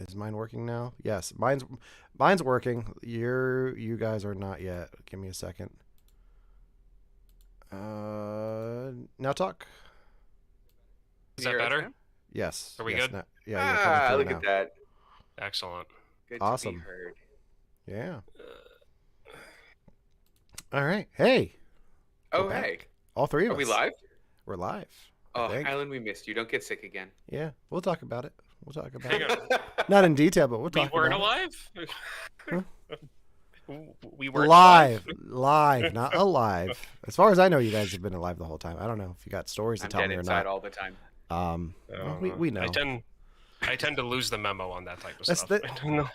Is mine working now? Yes, mine's working. You guys are not yet. Give me a second. Now talk. Is that better? Yes. Are we yes, good? Yeah, you're coming through Look now. at that. Excellent. Good Awesome. to be heard. Yeah. All right. Hey. Oh, We're back. hey. All three of Are us. we live? We're live. Oh, think. Alan, we missed you. Don't get sick again. Yeah, we'll talk about it. We'll talk about Hang it. on. Not in detail, but we'll We talk weren't about alive? Huh? We it. weren't Live, not alive. As far as I know, you guys have been alive the whole time. I don't know if you got stories to I'm tell dead me or inside not. all the time. Well, we know. I tend to lose the memo on that type of That's stuff. I don't know.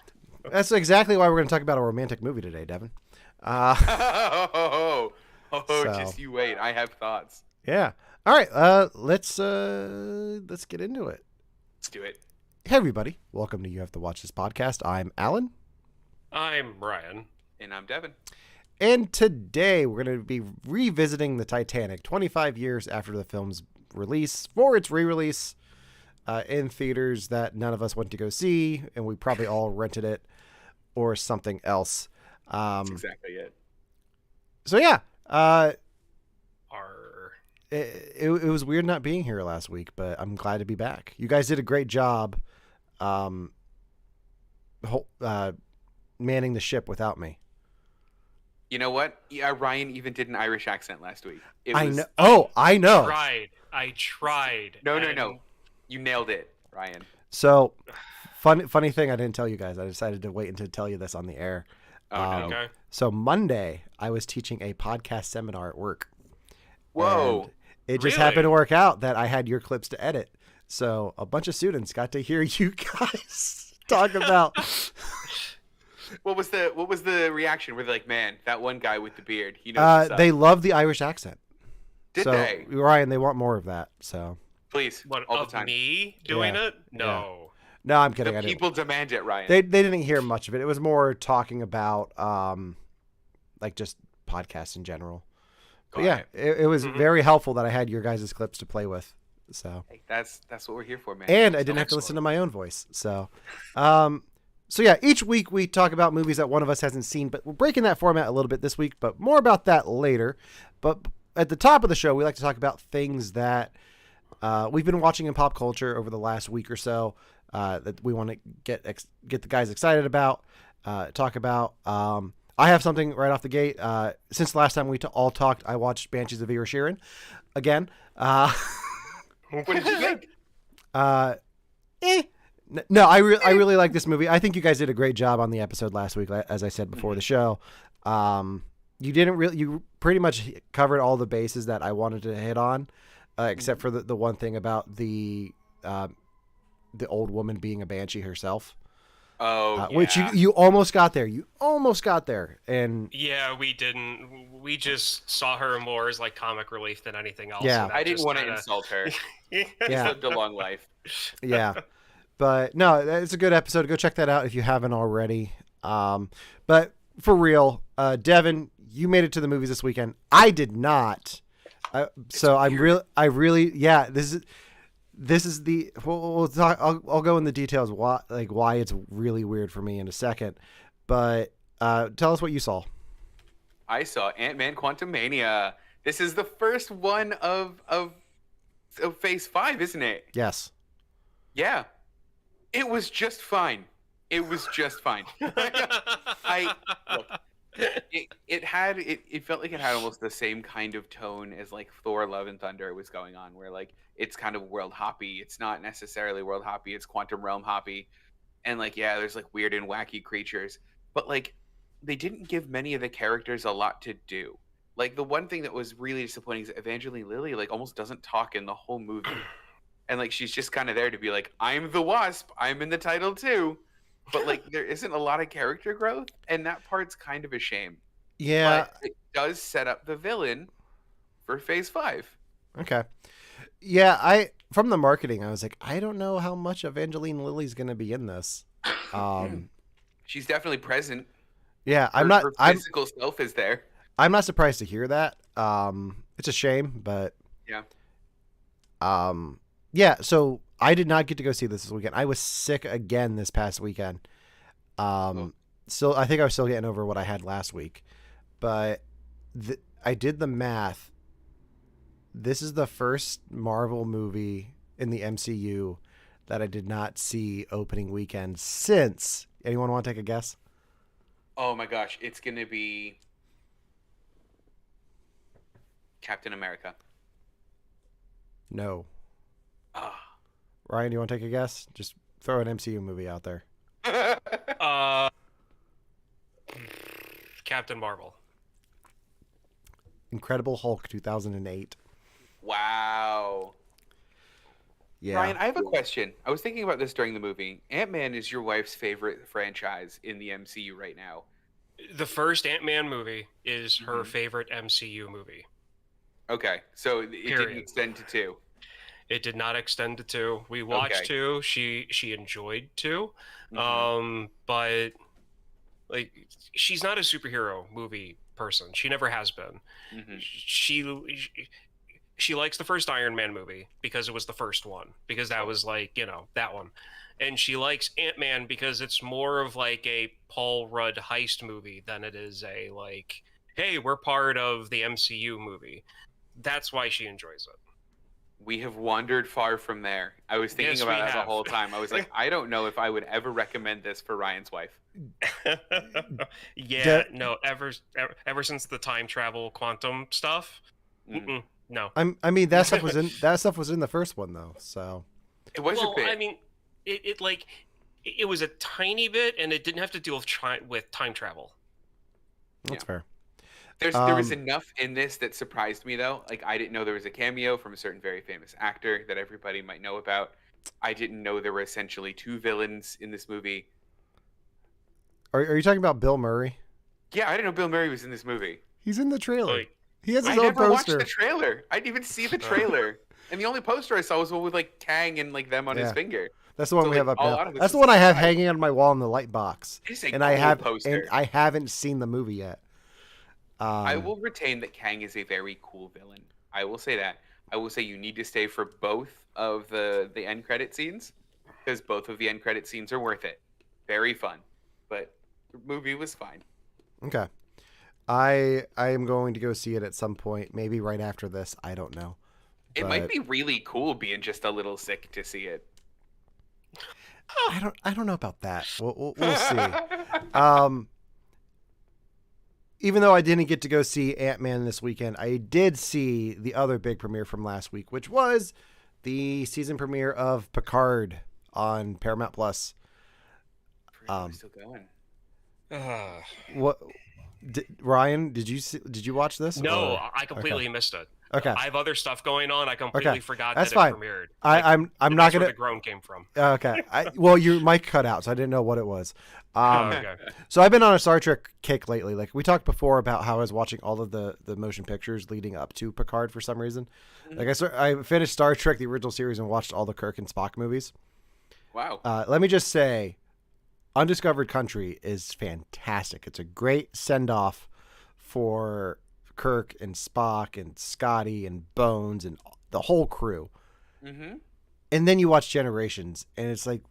That's exactly why we're going to talk about a romantic movie today, Devin. Oh, So- just you wait. I have thoughts. Yeah. All right. Let's get into it. Let's do it. Hey, everybody. Welcome to You Have to Watch This podcast. I'm Alan. I'm Ryan. And I'm Devin. And today we're going to be revisiting the Titanic 25 years after the film's release for its re-release in theaters that none of us went to go see, and we probably all rented it or something else. That's exactly it. So yeah, Our it was weird not being here last week, but I'm glad to be back. You guys did a great job manning the ship without me. You know what? Yeah, Ryan even did an Irish accent last week. I know. Oh, I know. I tried. No. You nailed it, Ryan. So, funny thing, I didn't tell you guys. I decided to wait until tell you this on the air. Oh, no. Okay. So Monday, I was teaching a podcast seminar at work. Whoa. And it just Really? happened to work out that I had your clips to edit. So a bunch of students got to hear you guys talk about. What was the reaction? Were they like, man, that one guy with the beard, he knows what's up. They love the Irish accent. Did So, they? Ryan, they want more of that. So Please, What, all the of time. me doing Yeah. it? No. no, I'm kidding. The I didn't. people demand it, Ryan. They didn't hear much of it. It was more talking about like just podcasts in general. But yeah, it was Mhm. very helpful that I had your guys' clips to play with. So Hey, that's what we're here for, man. and I didn't have to listen to my own voice. So so yeah, each week we talk about movies that one of us hasn't seen, but we're breaking that format a little bit this week, but more about that later. But at the top of the show, we like to talk about things that we've been watching in pop culture over the last week or so that we want to get the guys excited about, talk about. I have something right off the gate. Since the last time we all talked, I watched Banshees of Inisherin again. What did you think? No, I really like this movie. I think you guys did a great job on the episode last week, as I said before the show. You pretty much covered all the bases that I wanted to hit on, except for the one thing about the old woman being a banshee herself. Oh, yeah. Which you almost got there. You almost got there, and Yeah, we didn't. We just saw her more as like comic relief than anything else. Yeah. and that I didn't just want to kinda- insult her. She Yeah. lived a long life. yeah. But no, it's a good episode. Go check that out if you haven't already. But for real, Devin, you made it to the movies this weekend. I did not. So I'm really, yeah. This is the. We'll talk. I'll go in the details why it's really weird for me in a second. But tell us what you saw. I saw Ant-Man Quantumania. This is the first one of Phase 5, isn't it? Yes. Yeah. It was just fine. It was just fine. It felt like it had almost the same kind of tone as like Thor: Love and Thunder was going on, where like it's kind of world hoppy. It's not necessarily world hoppy. It's quantum realm hoppy, and like yeah, there's like weird and wacky creatures, but like they didn't give many of the characters a lot to do. Like the one thing that was really disappointing is Evangeline Lilly like almost doesn't talk in the whole movie, and like she's just kind of there to be like, I'm the Wasp. I'm in the title too. But like there isn't a lot of character growth, and that part's kind of a shame. Yeah. But it does set up the villain for Phase 5. Okay. Yeah, from the marketing, I was like, I don't know how much Evangeline Lilly's going to be in this. She's definitely present. Yeah, Her physical self is there. I'm not surprised to hear that. It's a shame, but Yeah. yeah. So I did not get to go see this weekend. I was sick again this past weekend. Still, I think I was still getting over what I had last week, but I did the math. This is the first Marvel movie in the MCU that I did not see opening weekend since. Anyone want to take a guess? Oh my gosh, it's gonna be Captain America. No. Ah. Ryan, do you want to take a guess? Just throw an MCU movie out there. Captain Marvel. Incredible Hulk 2008. Wow. Yeah. Ryan, I have a question. I was thinking about this during the movie. Ant-Man is your wife's favorite franchise in the MCU right now. The first Ant-Man movie is her favorite MCU movie. Okay, so it didn't extend to 2. It did not extend to 2. We watched 2. She enjoyed 2. But like she's not a superhero movie person. She never has been. She likes the first Iron Man movie because it was the first one, because that was like, that one. And she likes Ant-Man because it's more of like a Paul Rudd heist movie than it is a like, hey, we're part of the MCU movie. That's why she enjoys it. We have wandered far from there. I was thinking about that the whole time. I was like, I don't know if I would ever recommend this for Ryan's wife. No, ever since the time travel quantum stuff, no. I mean that stuff was in the first one though, so it was a bit. I mean, it was a tiny bit, and it didn't have to deal with time travel. That's fair. There was enough in this that surprised me though. Like I didn't know there was a cameo from a certain very famous actor that everybody might know about. I didn't know there were essentially 2 villains in this movie. Are you talking about Bill Murray? Yeah, I didn't know Bill Murray was in this movie. He's in the trailer. He has his own poster. I never watched the trailer. I didn't even see the trailer. And the only poster I saw was one with like Kang and like them on his finger. That's the one we have up now. That's the one I have hanging on my wall in the light box. And I haven't seen the movie yet. I will retain that Kang is a very cool villain. I will say that. I will say you need to stay for both of the end credit scenes, because both of the end credit scenes are worth it. Very fun. But the movie was fine. Okay. I am going to go see it at some point, maybe right after this. I don't know. It might be really cool being just a little sick to see it. I don't know about that. We'll see. Even though I didn't get to go see Ant-Man this weekend, I did see the other big premiere from last week, which was the season premiere of Picard on Paramount Plus. Still going. What? Ryan, did you watch this? No, I completely missed it. Okay. I have other stuff going on. I completely forgot That's that fine. It premiered. I'm not gonna. Where the groan came from. Okay. Well, your mic cut out, so I didn't know what it was. Okay. So I've been on a Star Trek kick lately. Like we talked before about how I was watching all of the motion pictures leading up to Picard for some reason. Like I finished Star Trek the original series and watched all the Kirk and Spock movies. Wow. Let me just say, Undiscovered Country is fantastic. It's a great send off for Kirk and Spock and Scotty and Bones and the whole crew. And then you watch Generations and it's like,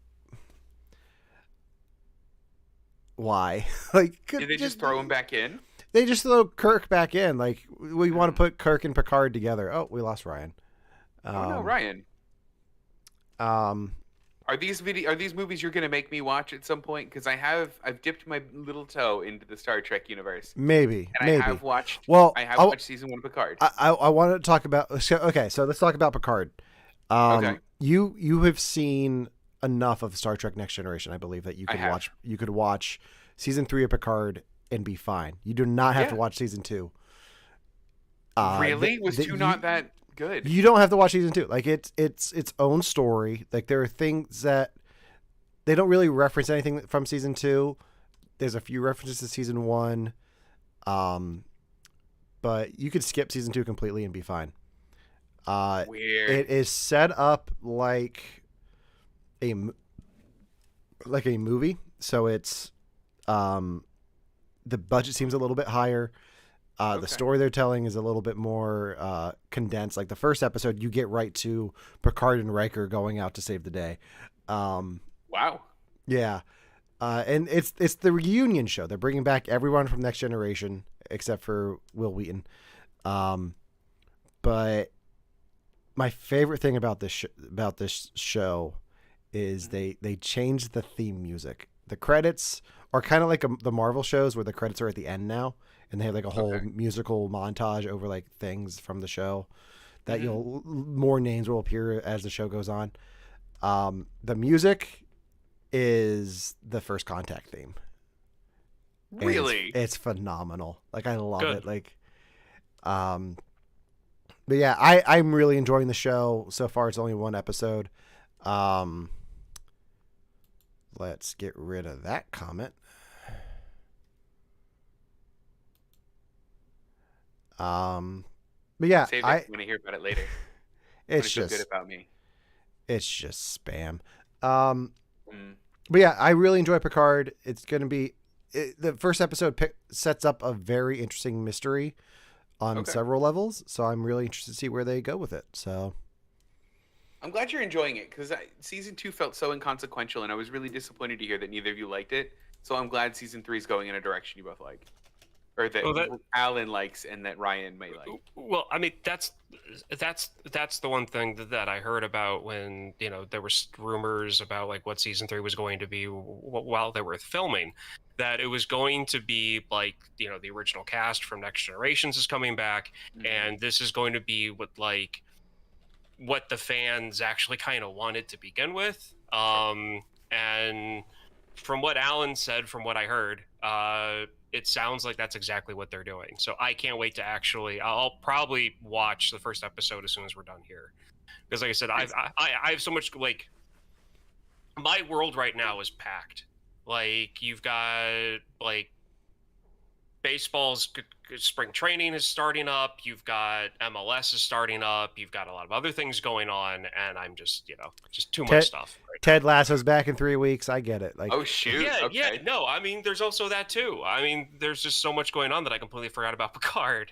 why? Like, did they just throw him back in? They just throw Kirk back in. Like, we want to put Kirk and Picard together. Oh, we lost Ryan. No, Ryan. Are these movies you're gonna make me watch at some point? Because I've dipped my little toe into the Star Trek universe. Maybe. I have watched. I have watched season 1 of Picard. I want to talk about. Okay, so let's talk about Picard. Okay. You have seen enough of Star Trek Next Generation, I believe, that you could watch. You could watch season 3 of Picard and be fine. You do not have to watch season 2. Really? Was 2 not that good? You don't have to watch season 2. Like it's its own story. Like there are things that they don't really reference anything from season 2. There's a few references to season 1. But you could skip season 2 completely and be fine. Weird. It is set up like a movie. So it's the budget seems a little bit higher. The story they're telling is a little bit more condensed. Like the first episode, you get right to Picard and Riker going out to save the day. Wow. Yeah. And it's the reunion show. They're bringing back everyone from Next Generation except for Will Wheaton. But my favorite thing about this show is they changed the theme music. The credits are kind of like the Marvel shows where the credits are at the end now, and they have like a whole musical montage over like things from the show that more names will appear as the show goes on. The music is the First Contact theme. Really? It's phenomenal. Like I love it. Like, but yeah, I'm really enjoying the show so far. It's only one episode. Let's get rid of that comment. But yeah, I'm going to hear about it later. It's just good about me. It's just spam. But yeah, I really enjoy Picard. It's going to be the first episode sets up a very interesting mystery on several levels. So I'm really interested to see where they go with it. So I'm glad you're enjoying it because season 2 felt so inconsequential, and I was really disappointed to hear that neither of you liked it. So I'm glad season 3 is going in a direction you both like, or that Alan likes and that Ryan may like. Well, I mean that's the one thing that I heard about when there was rumors about like what season 3 was going to be while they were filming, that it was going to be like the original cast from Next Generations is coming back, and this is going to be what the fans actually kind of wanted to begin with. And from what Alan said, from what I heard, it sounds like that's exactly what they're doing. So I can't wait to I'll probably watch the first episode as soon as we're done here. Because like I said, I have so much, like, my world right now is packed. Like, you've got, like, baseball's spring training is starting up. You've got MLS is starting up. You've got a lot of other things going on, and I'm just, just too much stuff. Right Ted Lasso's back in 3 weeks. I get it. Like, oh shoot! Yeah. No, I mean, there's also that too. I mean, there's just so much going on that I completely forgot about Picard.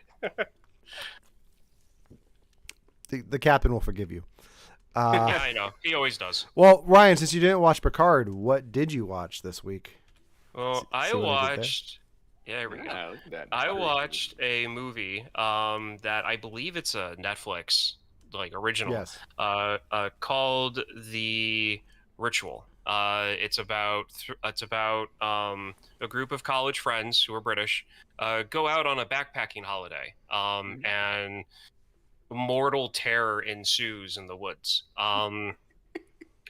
the captain will forgive you. Yeah, I know. He always does. Well, Ryan, since you didn't watch Picard, what did you watch this week? Well, I watched. Yeah, here we go. I watched a movie that I believe it's a Netflix original. Yes. Called The Ritual. It's about a group of college friends who are British go out on a backpacking holiday, and mortal terror ensues in the woods.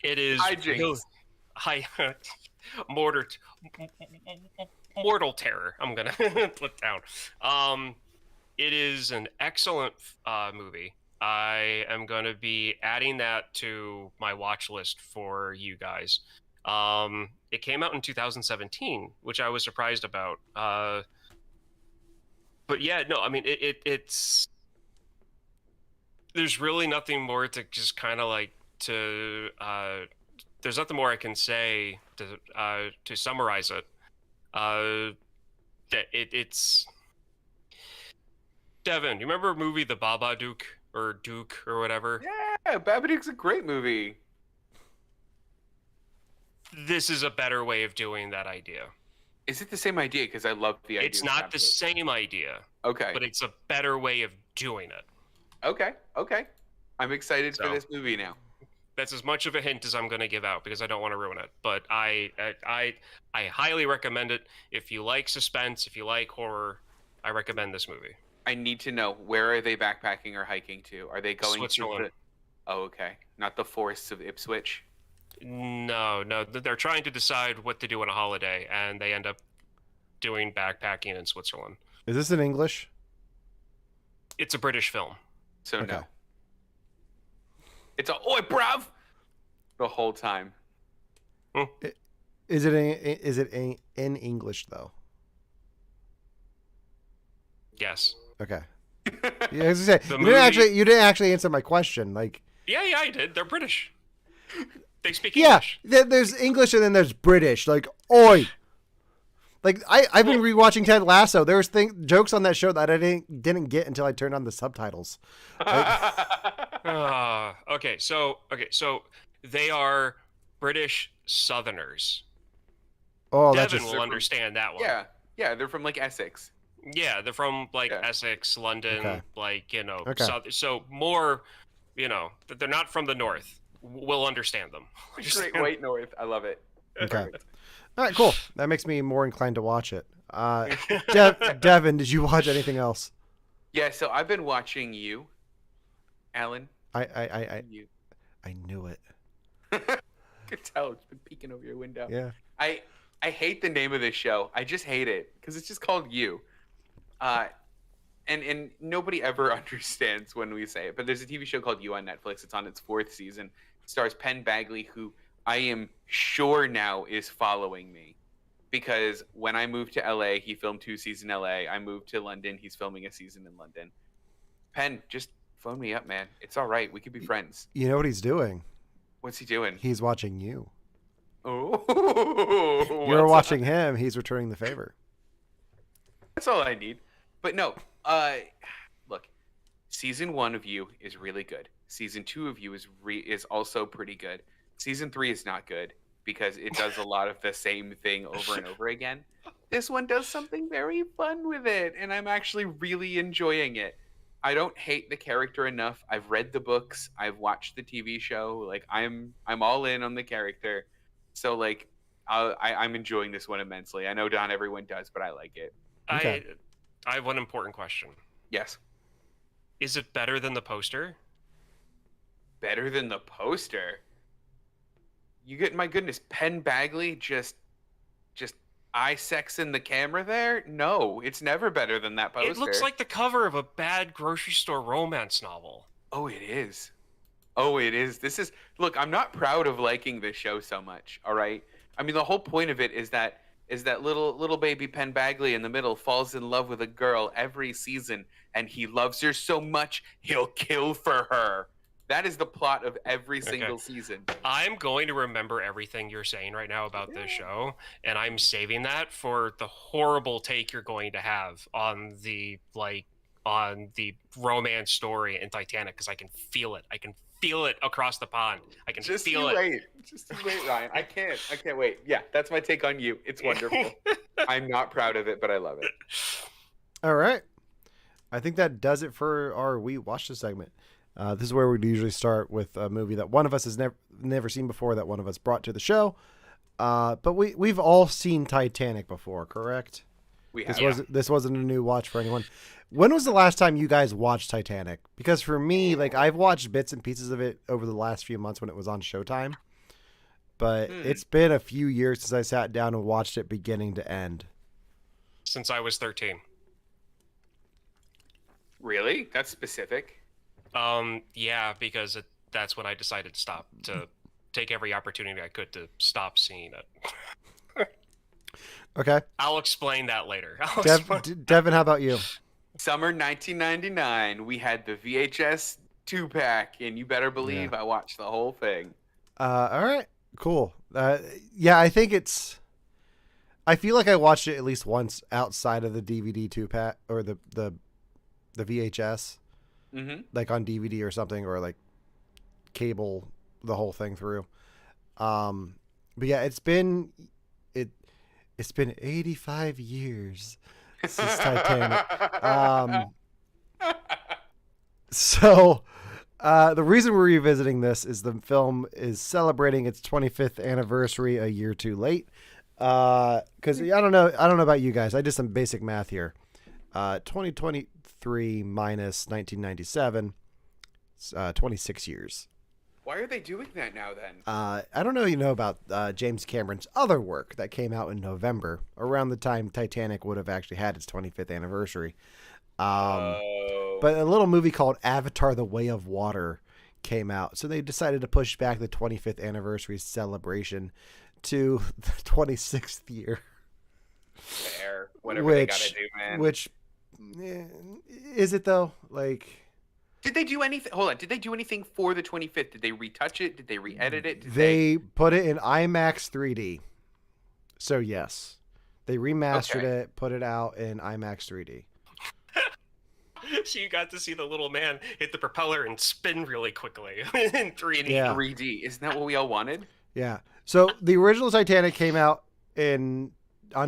It is mortal terror. I'm gonna put down. It is an excellent movie. I am going to be adding that to my watch list for you guys. It came out in 2017, which I was surprised about. But yeah, no, I mean, it's there's really nothing more to just kind of there's nothing more I can say to summarize it. That it's Devin, you remember a movie The Babadook or Duke or whatever? Yeah, Babadook's a great movie. This is a better way of doing that idea. Is it the same idea? Because I love the idea. It's not the same idea. Okay. But it's a better way of doing it. Okay. I'm excited for this movie now. That's as much of a hint as I'm going to give out because I don't want to ruin it. But I highly recommend it. If you like suspense, if you like horror, I recommend this movie. I need to know, where are they backpacking or hiking to? Are they going Switzerland? Oh, okay. Not the forests of Ipswich? No. They're trying to decide what to do on a holiday, and they end up doing backpacking in Switzerland. Is this in English? It's a British film. So okay. No. It's a oi, bruv! The whole time. Is it in English though? Yes. Okay. Yeah, as I say, you didn't actually answer my question. Like. Yeah, I did. They're British. They speak English. Yeah, there's English and then there's British. Like, oi. Like I've been rewatching Ted Lasso. There's jokes on that show that I didn't get until I turned on the subtitles. Okay, so they are British Southerners. Oh, Devin will understand that one. Yeah, they're from like Essex. Yeah, they're from like Essex, London, like so more, they're not from the north. We'll understand them. Great White North. I love it. Okay. All right, cool. That makes me more inclined to watch it. Devin, did you watch anything else? Yeah, so I've been watching You, Alan. I You. I knew it. Could tell it's been peeking over your window. Yeah. I hate the name of this show. I just hate it because it's just called You. And nobody ever understands when we say it, but there's a TV show called You on Netflix. It's on its 4th season. It stars Penn Bagley, who I am sure now is following me, because when I moved to LA, he filmed 2 seasons in LA. I moved to London. He's filming a season in London. Penn, just phone me up, man. It's all right. We could be friends. You know what he's doing? What's he doing? He's watching you. Oh, you're watching him. He's returning the favor. That's all I need. But no, look, season 1 of You is really good. Season 2 of You is also pretty good. Season 3 is not good because it does a lot of the same thing over and over again. This one does something very fun with it, and I'm actually really enjoying it. I don't hate the character enough. I've read the books. I've watched the TV show. Like I'm all in on the character. So like, I'm enjoying this one immensely. I know not everyone does, but I like it. Okay. I have one important question. Yes. Is it better than the poster? Better than the poster? You get, my goodness, Penn Bagley just eye sexing the camera there? No, it's never better than that poster. It looks like the cover of a bad grocery store romance novel. Oh, it is. Oh, it is. Look, I'm not proud of liking this show so much, all right? I mean, the whole point of it is that little baby Penn Bagley in the middle falls in love with a girl every season, and he loves her so much he'll kill for her. That is the plot of every single season. I'm going to remember everything you're saying right now about this show, and I'm saving that for the horrible take you're going to have on the romance story in Titanic, because I can feel it. I can feel it across the pond. I can feel it. Just wait, Ryan. I can't wait. Yeah, that's my take on You. It's wonderful. I'm not proud of it, but I love it. All right. I think that does it for our We Watched This segment. This is where we usually start with a movie that one of us has never seen before, that one of us brought to the show. But we've all seen Titanic before, correct? We have. This wasn't a new watch for anyone. When was the last time you guys watched Titanic? Because for me, like, I've watched bits and pieces of it over the last few months when it was on Showtime. But it's been a few years since I sat down and watched it beginning to end. Since I was 13. Really? That's specific. Yeah, because that's when I decided to take every opportunity I could to stop seeing it. Okay. I'll explain that later. Devin, how about you? Summer 1999, we had the VHS 2-pack, and you better believe I watched the whole thing. All right, cool. Yeah, I think I feel like I watched it at least once outside of the DVD 2-pack or the VHS, like on DVD or something, or like cable, the whole thing through. But yeah, it's been 85 years since Titanic. So the reason we're revisiting this is the film is celebrating its 25th anniversary a year too late. Because I don't know about you guys. I did some basic math here. 2023 minus 1997, 26 years. Why are they doing that now then? I don't know. You know about James Cameron's other work that came out in November, around the time Titanic would have actually had its 25th anniversary. But a little movie called Avatar: The Way of Water came out, so they decided to push back the 25th anniversary celebration to the 26th year. Fair. Whatever they gotta do, man. Which is it though? Like, did they do anything? Hold on. Did they do anything for the 25th? Did they retouch it? Did they re-edit it? They put it in IMAX 3D. So yes, They remastered it, put it out in IMAX 3D. So you got to see the little man hit the propeller and spin really quickly in 3D. Yeah. 3D. Isn't that what we all wanted? Yeah. So the original Titanic came out on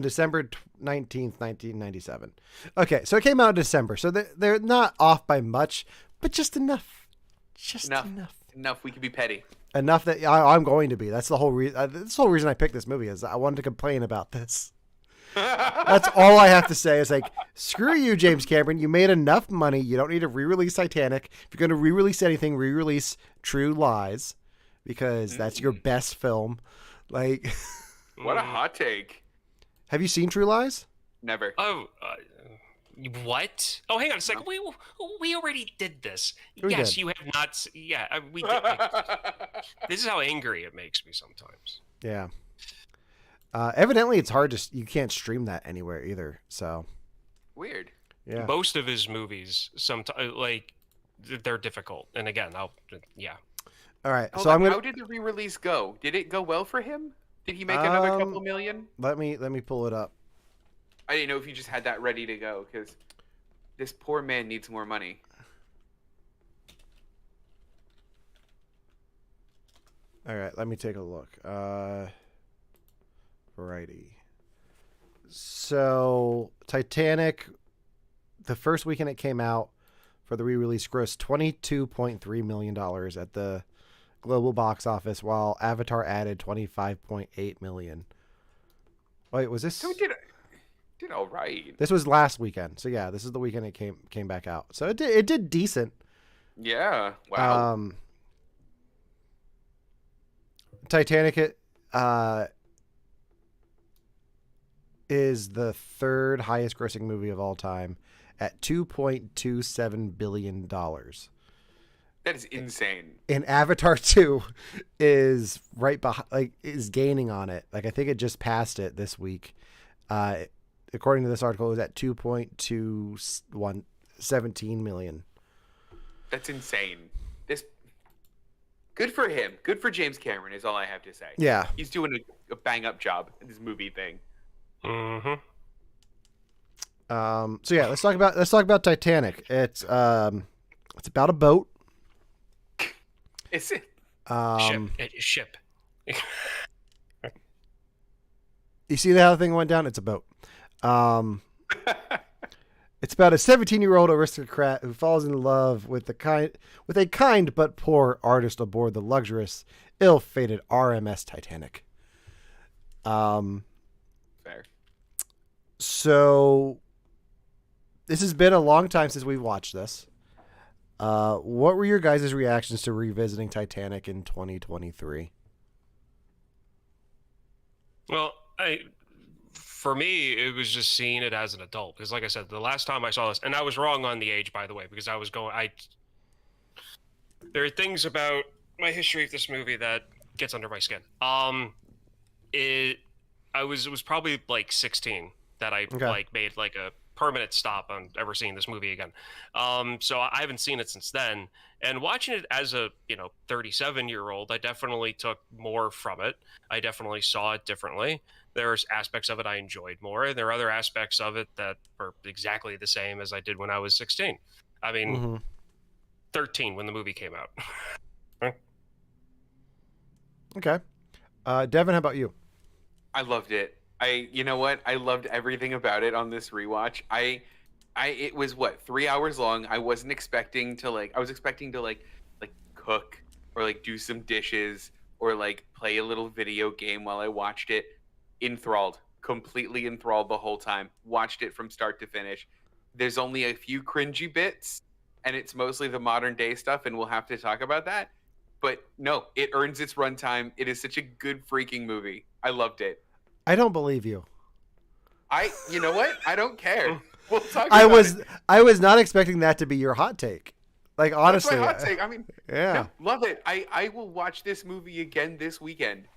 December 19th, 1997. Okay, so it came out in December. So they're not off by much, but just enough. Just enough. Enough. We can be petty. Enough that I'm going to be. That's the whole reason. That's the whole reason I picked this movie is I wanted to complain about this. That's all I have to say. Is like, screw you, James Cameron. You made enough money. You don't need to re-release Titanic. If you're going to re-release anything, re-release True Lies, because that's your best film. Like, what a hot take. Have you seen True Lies? Never. Oh, what? Oh, hang on a second. We already did this. We yes, did. you have not. Yeah, we did. This is how angry it makes me sometimes. Yeah. Evidently, it's hard to. You can't stream that anywhere either. So. Weird. Yeah. Most of his movies, sometimes like they're difficult. And again, yeah. All right. Hold So on, I'm gonna. How did the re-release go? Did it go well for him? Did he make another couple million? Let me pull it up. I didn't know if you just had that ready to go because this poor man needs more money. All right. Let me take a look. Variety. So Titanic, the first weekend it came out for the re-release, grossed $22.3 million at the global box office, while Avatar added $25.8 million. Wait, was this? So it did all right. This was last weekend. So yeah, this is the weekend it came back out. So it did decent. Yeah. Wow. Titanic is the third highest grossing movie of all time at $2.27 billion. That is insane. And Avatar 2 is right behind, is gaining on it. Like, I think it just passed it this week. According to this article, it was at 2.217 million. That's insane. Good for him. Good for James Cameron is all I have to say. Yeah. He's doing a bang up job in this movie thing. Mm-hmm. So yeah, let's talk about Titanic. It's about a boat. Is it? Ship. You see how the thing went down? It's a boat. It's about a 17-year-old aristocrat who falls in love with a kind but poor artist aboard the luxurious, ill-fated RMS Titanic. Fair. So this has been a long time since we've watched this. What were your guys' reactions to revisiting Titanic in 2023? Well, for me, it was just seeing it as an adult. Because like I said, the last time I saw this, and I was wrong on the age, by the way, because there are things about my history of this movie that gets under my skin. It was probably like 16 that I made like a permanent stop on ever seeing this movie again. So I haven't seen it since then. And watching it as a 37-year-old, I definitely took more from it. I definitely saw it differently. There's aspects of it I enjoyed more. There are other aspects of it that are exactly the same as I did when I was 16. I mean, 13 when the movie came out. Okay. Devin, how about you? I loved it. You know what? I loved everything about it on this rewatch. It was 3 hours long. I wasn't expecting to I was expecting to cook or do some dishes or play a little video game while I watched it. Enthralled, completely enthralled the whole time. Watched it from start to finish. There's only a few cringy bits, and it's mostly the modern day stuff, and we'll have to talk about that. But no, it earns its runtime. It is such a good freaking movie. I loved it. I don't believe you. You know what? I don't care. We'll talk about it. I was not expecting that to be your hot take. Like, honestly. That's my hot take. I mean, yeah. No, love it. I will watch this movie again this weekend.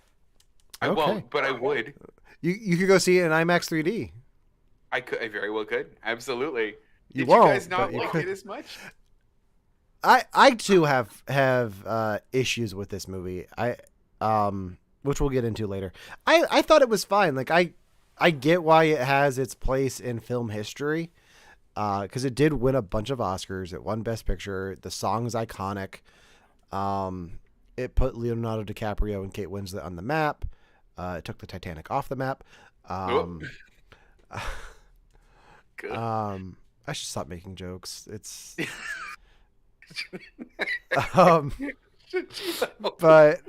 I Okay. won't, but I would. You could go see it in IMAX 3D. I very well could. Absolutely. You Did won't, you guys not but you like could. it as much? I too have issues with this movie. Which we'll get into later. I thought it was fine. Like I I get why it has its place in film history, because it did win a bunch of Oscars. It won Best Picture. The song's iconic. It put Leonardo DiCaprio and Kate Winslet on the map. It took the Titanic off the map. Good. I should stop making jokes. It's, but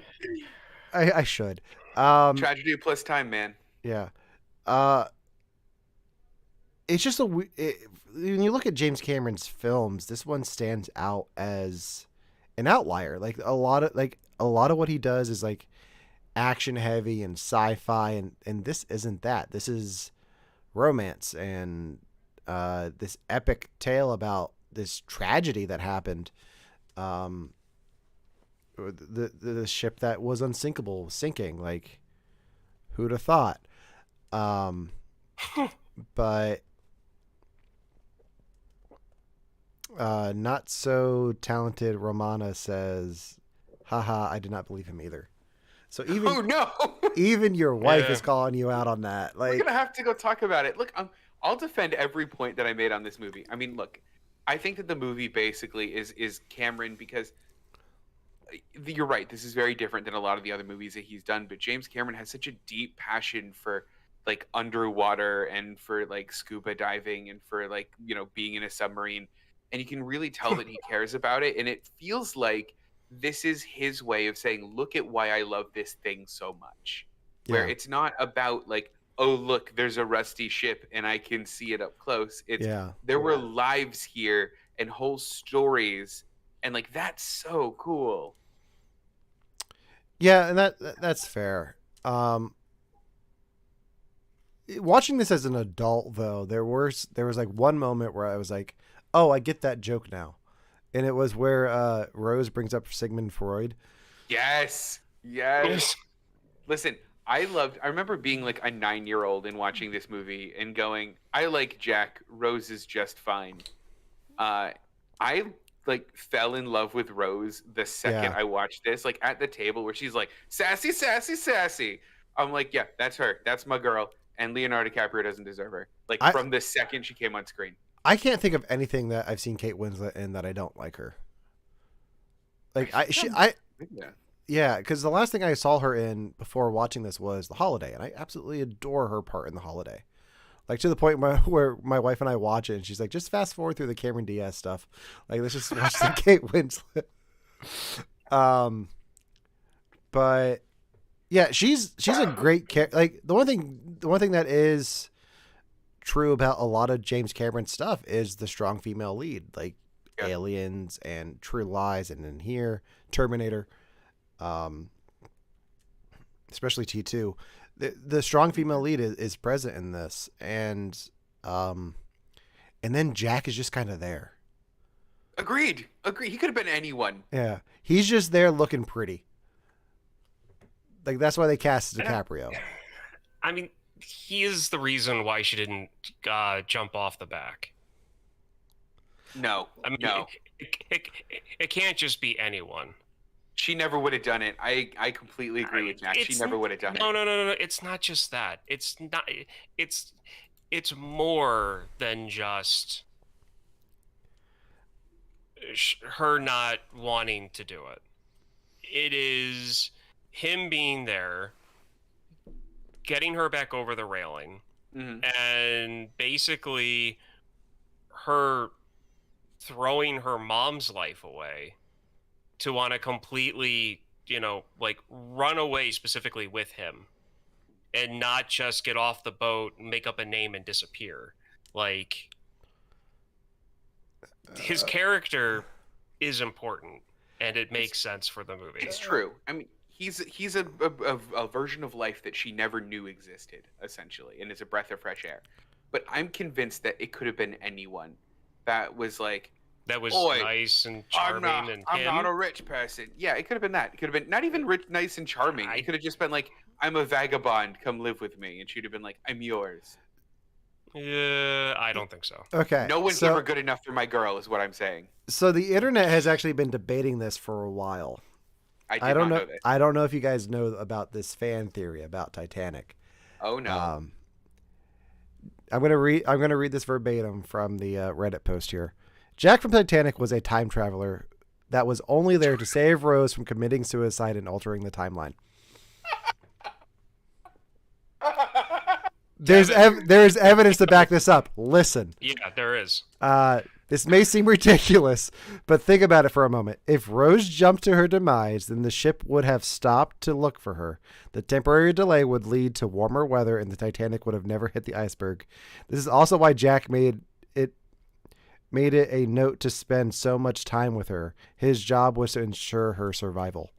I should. Tragedy plus time, man. Yeah. It's just when you look at James Cameron's films, this one stands out as an outlier. Like a lot of what he does is like action heavy and sci-fi, and this isn't that. This is romance and this epic tale about this tragedy that happened. The ship that was unsinkable sinking. Like, who'd have thought? But not so talented Romana says, haha, I did not believe him either. So even your wife is calling you out on that. Like, we're gonna have to go talk about it. Look, I'll defend every point that I made on this movie. I mean, look, I think that the movie basically is Cameron, because you're right. This is very different than a lot of the other movies that he's done. But James Cameron has such a deep passion for like underwater and for like scuba diving and for like, you know, being in a submarine, and you can really tell that he cares about it. And it feels like this is his way of saying, look at why I love this thing so much. Where it's not about like, oh, look, there's a rusty ship and I can see it up close. It's there were lives here and whole stories, and like that's so cool. Yeah, and that's fair. Watching this as an adult, though, there was like one moment where I was like, oh, I get that joke now. And it was where Rose brings up Sigmund Freud. Yes. Listen, I remember being like a 9-year-old and watching this movie and going, I like Jack, Rose is just fine. I like fell in love with Rose the second I watched this, like at the table where she's like, sassy, sassy, sassy. I'm like, yeah, that's her. That's my girl. And Leonardo DiCaprio doesn't deserve her. Like from the second she came on screen. I can't think of anything that I've seen Kate Winslet in that I don't like her. Like because the last thing I saw her in before watching this was The Holiday, and I absolutely adore her part in The Holiday. Like to the point where my wife and I watch it, and she's like, just fast forward through the Cameron Diaz stuff. Like, let's just watch the Kate Winslet. But yeah, she's a great character. Like the one thing that is true about a lot of James Cameron stuff is the strong female lead, like Aliens and True Lies, and in here Terminator, especially T2. The strong female lead is present in this, and then Jack is just kind of there. Agreed. He could have been anyone. Yeah, he's just there looking pretty. Like that's why they cast DiCaprio. I mean, he is the reason why she didn't jump off the back. No, I mean, no. It can't just be anyone. She never would have done it. I completely agree with Jack. She never would have done it. No. It's not just that. It's not. It's more than just her not wanting to do it. It is him being there, getting her back over the railing, and basically her throwing her mom's life away to want to completely, like run away specifically with him and not just get off the boat, make up a name and disappear. Like his character is important and it makes sense for the movie. It's true. I mean, he's a version of life that she never knew existed, essentially, and it's a breath of fresh air. But I'm convinced that it could have been anyone that was like, that was nice and charming. I'm not a rich person. Yeah, it could have been that. It could have been not even rich, nice, and charming. It could have just been like, I'm a vagabond, come live with me. And she'd have been like, I'm yours. Yeah, I don't think so. Okay. No one's ever good enough for my girl, is what I'm saying. So the internet has actually been debating this for a while. I don't know that. I don't know if you guys know about this fan theory about Titanic. Oh, no. I'm gonna read this verbatim from the Reddit post here. Jack from Titanic was a time traveler that was only there to save Rose from committing suicide and altering the timeline. There is evidence to back this up. Listen. Yeah, there is. This may seem ridiculous, but think about it for a moment. If Rose jumped to her demise, then the ship would have stopped to look for her. The temporary delay would lead to warmer weather, and the Titanic would have never hit the iceberg. This is also why Jack made it a note to spend so much time with her. His job was to ensure her survival.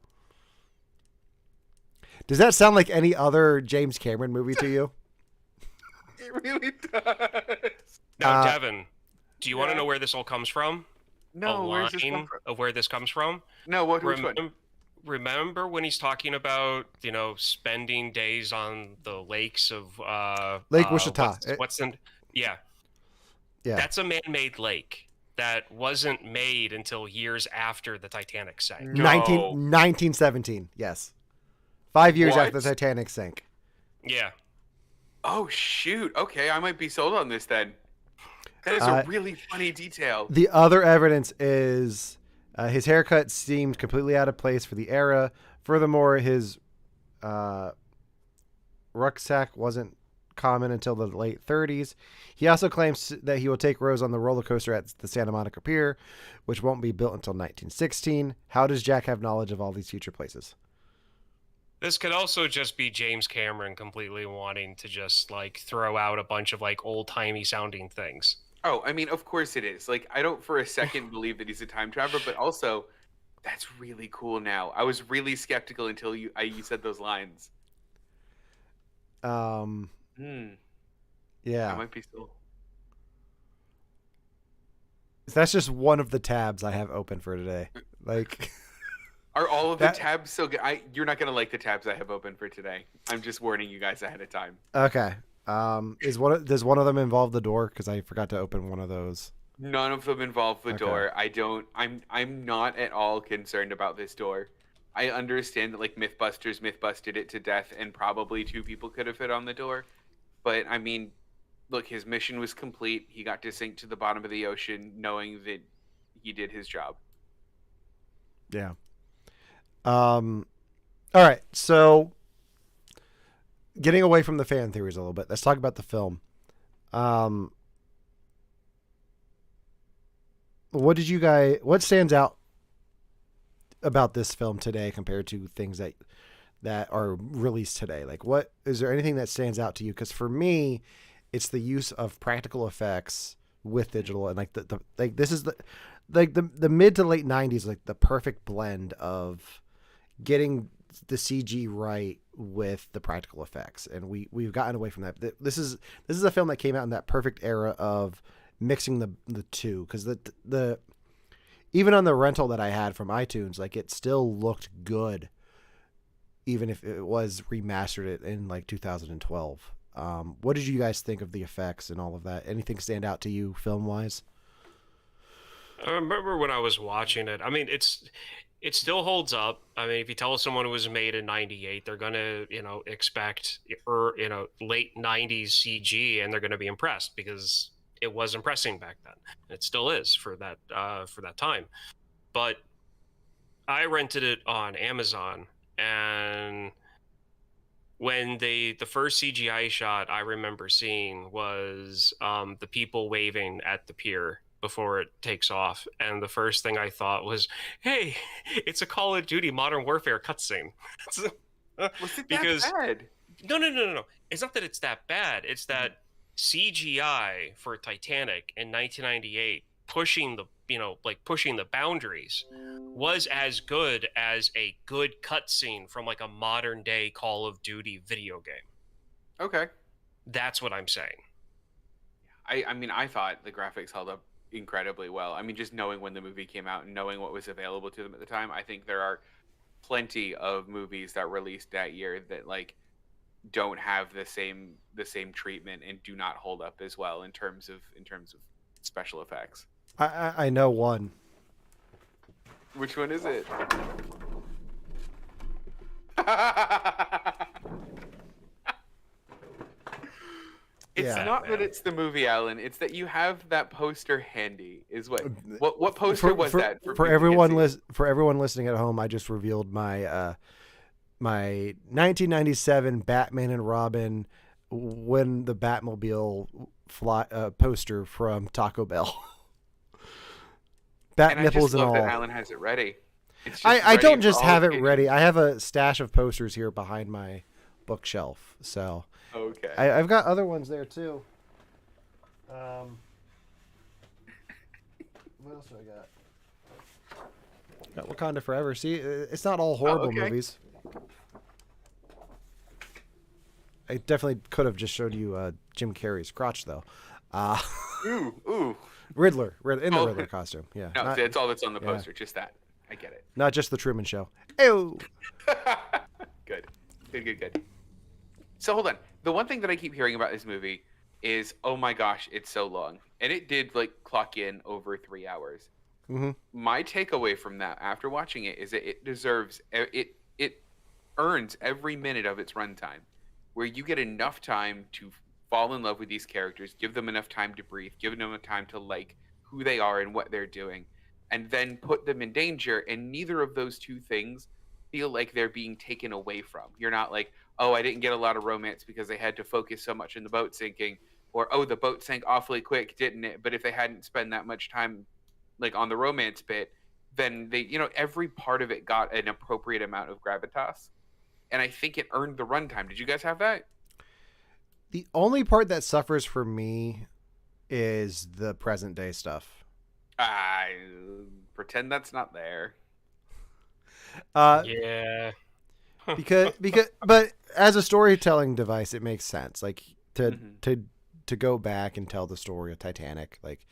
Does that sound like any other James Cameron movie to you? It really does. Now, Devin, do you want to know where this all comes from? No, where's this come from? Of where this comes from? No, which one? Remember when he's talking about, spending days on the lakes of Lake Wichita? Yeah. That's a man-made lake that wasn't made until years after the Titanic sank. 1917. Yes, 5 years after the Titanic sank. Yeah. Oh shoot! Okay, I might be sold on this then. That is a really funny detail. The other evidence is his haircut seemed completely out of place for the era. Furthermore, his rucksack wasn't common until the late 30s. He also claims that he will take Rose on the roller coaster at the Santa Monica Pier, which won't be built until 1916. How does Jack have knowledge of all these future places? This could also just be James Cameron completely wanting to just throw out a bunch of old-timey sounding things. Oh, I mean, of course it is. I don't for a second believe that he's a time traveler, but also that's really cool now. I was really skeptical until you said those lines. Yeah. I might be still. That's just one of the tabs I have open for today. Are all of the tabs so good? You're not gonna like the tabs I have open for today. I'm just warning you guys ahead of time. Okay. Does one of them involve the door? Because I forgot to open one of those. None of them involve the door. I'm not at all concerned about this door. I understand that Mythbusters myth-busted it to death, and probably 2 people could have fit on the door. But I mean, look, his mission was complete. He got to sink to the bottom of the ocean, knowing that he did his job. Yeah. All right. So, getting away from the fan theories a little bit, let's talk about the film. What stands out about this film today compared to things that are released today? What is there anything that stands out to you? Because for me, it's the use of practical effects with digital, and this is the mid to late 90s, the perfect blend of getting the CG right with the practical effects, and we've gotten away from that. This is a film that came out in that perfect era of mixing the two, because the even on the rental that I had from iTunes, it still looked good, even if it was remastered in 2012. What did you guys think of the effects and all of that? Anything stand out to you film wise? I remember when I was watching it. I mean, it still holds up. I mean, if you tell someone it was made in 98, they're going to, expect late 90s CG, and they're going to be impressed because it was impressing back then. It still is for that time. But I rented it on Amazon, and when the first CGI shot I remember seeing was the people waving at the pier before it takes off, and the first thing I thought was, hey, it's a Call of Duty Modern Warfare cutscene. Was it that bad? No. It's not that it's that bad. It's that CGI for Titanic in 1998 pushing the boundaries was as good as a good cutscene from a modern day Call of Duty video game. Okay. That's what I'm saying. I mean, I thought the graphics held up incredibly well. I mean, just knowing when the movie came out and knowing what was available to them at the time, I think there are plenty of movies that released that year that don't have the same treatment and do not hold up as well in terms of special effects. I know one. Which one is it? It's Yeah. not that it's the movie, Alan. It's that you have that poster handy. Is what poster was that? For everyone listening at home, I just revealed my my 1997 Batman and Robin when the Batmobile poster from Taco Bell. Bat and nipples I just and love all. that Alan has it ready. It's just I ready don't for just all have it occasions. ready. I have a stash of posters here behind my bookshelf. So Okay. I've got other ones there too. What else do I got? Got Wakanda Forever. See, it's not all horrible okay. movies. I definitely could have just showed you Jim Carrey's crotch though. Ooh. Riddler in the Riddler costume. Yeah. No, Not, it's all that's on the poster. Just that. I get it. not just the Truman Show. Ew. Good. So hold on. The one thing that I keep hearing about this movie is, oh my gosh, it's so long, and it did like clock in over 3 hours. Mm-hmm. My takeaway from that after watching it is that it deserves it earns every minute of its runtime, where you get enough time to fall in love with these characters, give them enough time to breathe, give them enough time to like who they are and what they're doing, and then put them in danger. And neither of those two things feel like they're being taken away from. You're not like, oh, I didn't get a lot of romance because they had to focus so much in the boat sinking, or oh, the boat sank awfully quick, didn't it? But if they hadn't spent that much time like on the romance bit, then they, every part of it got an appropriate amount of gravitas. And I think it earned the runtime. Did you guys have that? The only part that suffers for me is the present day stuff. I pretend that's not there. Yeah. because but as a storytelling device, it makes sense. Like to go back and tell the story of Titanic. Like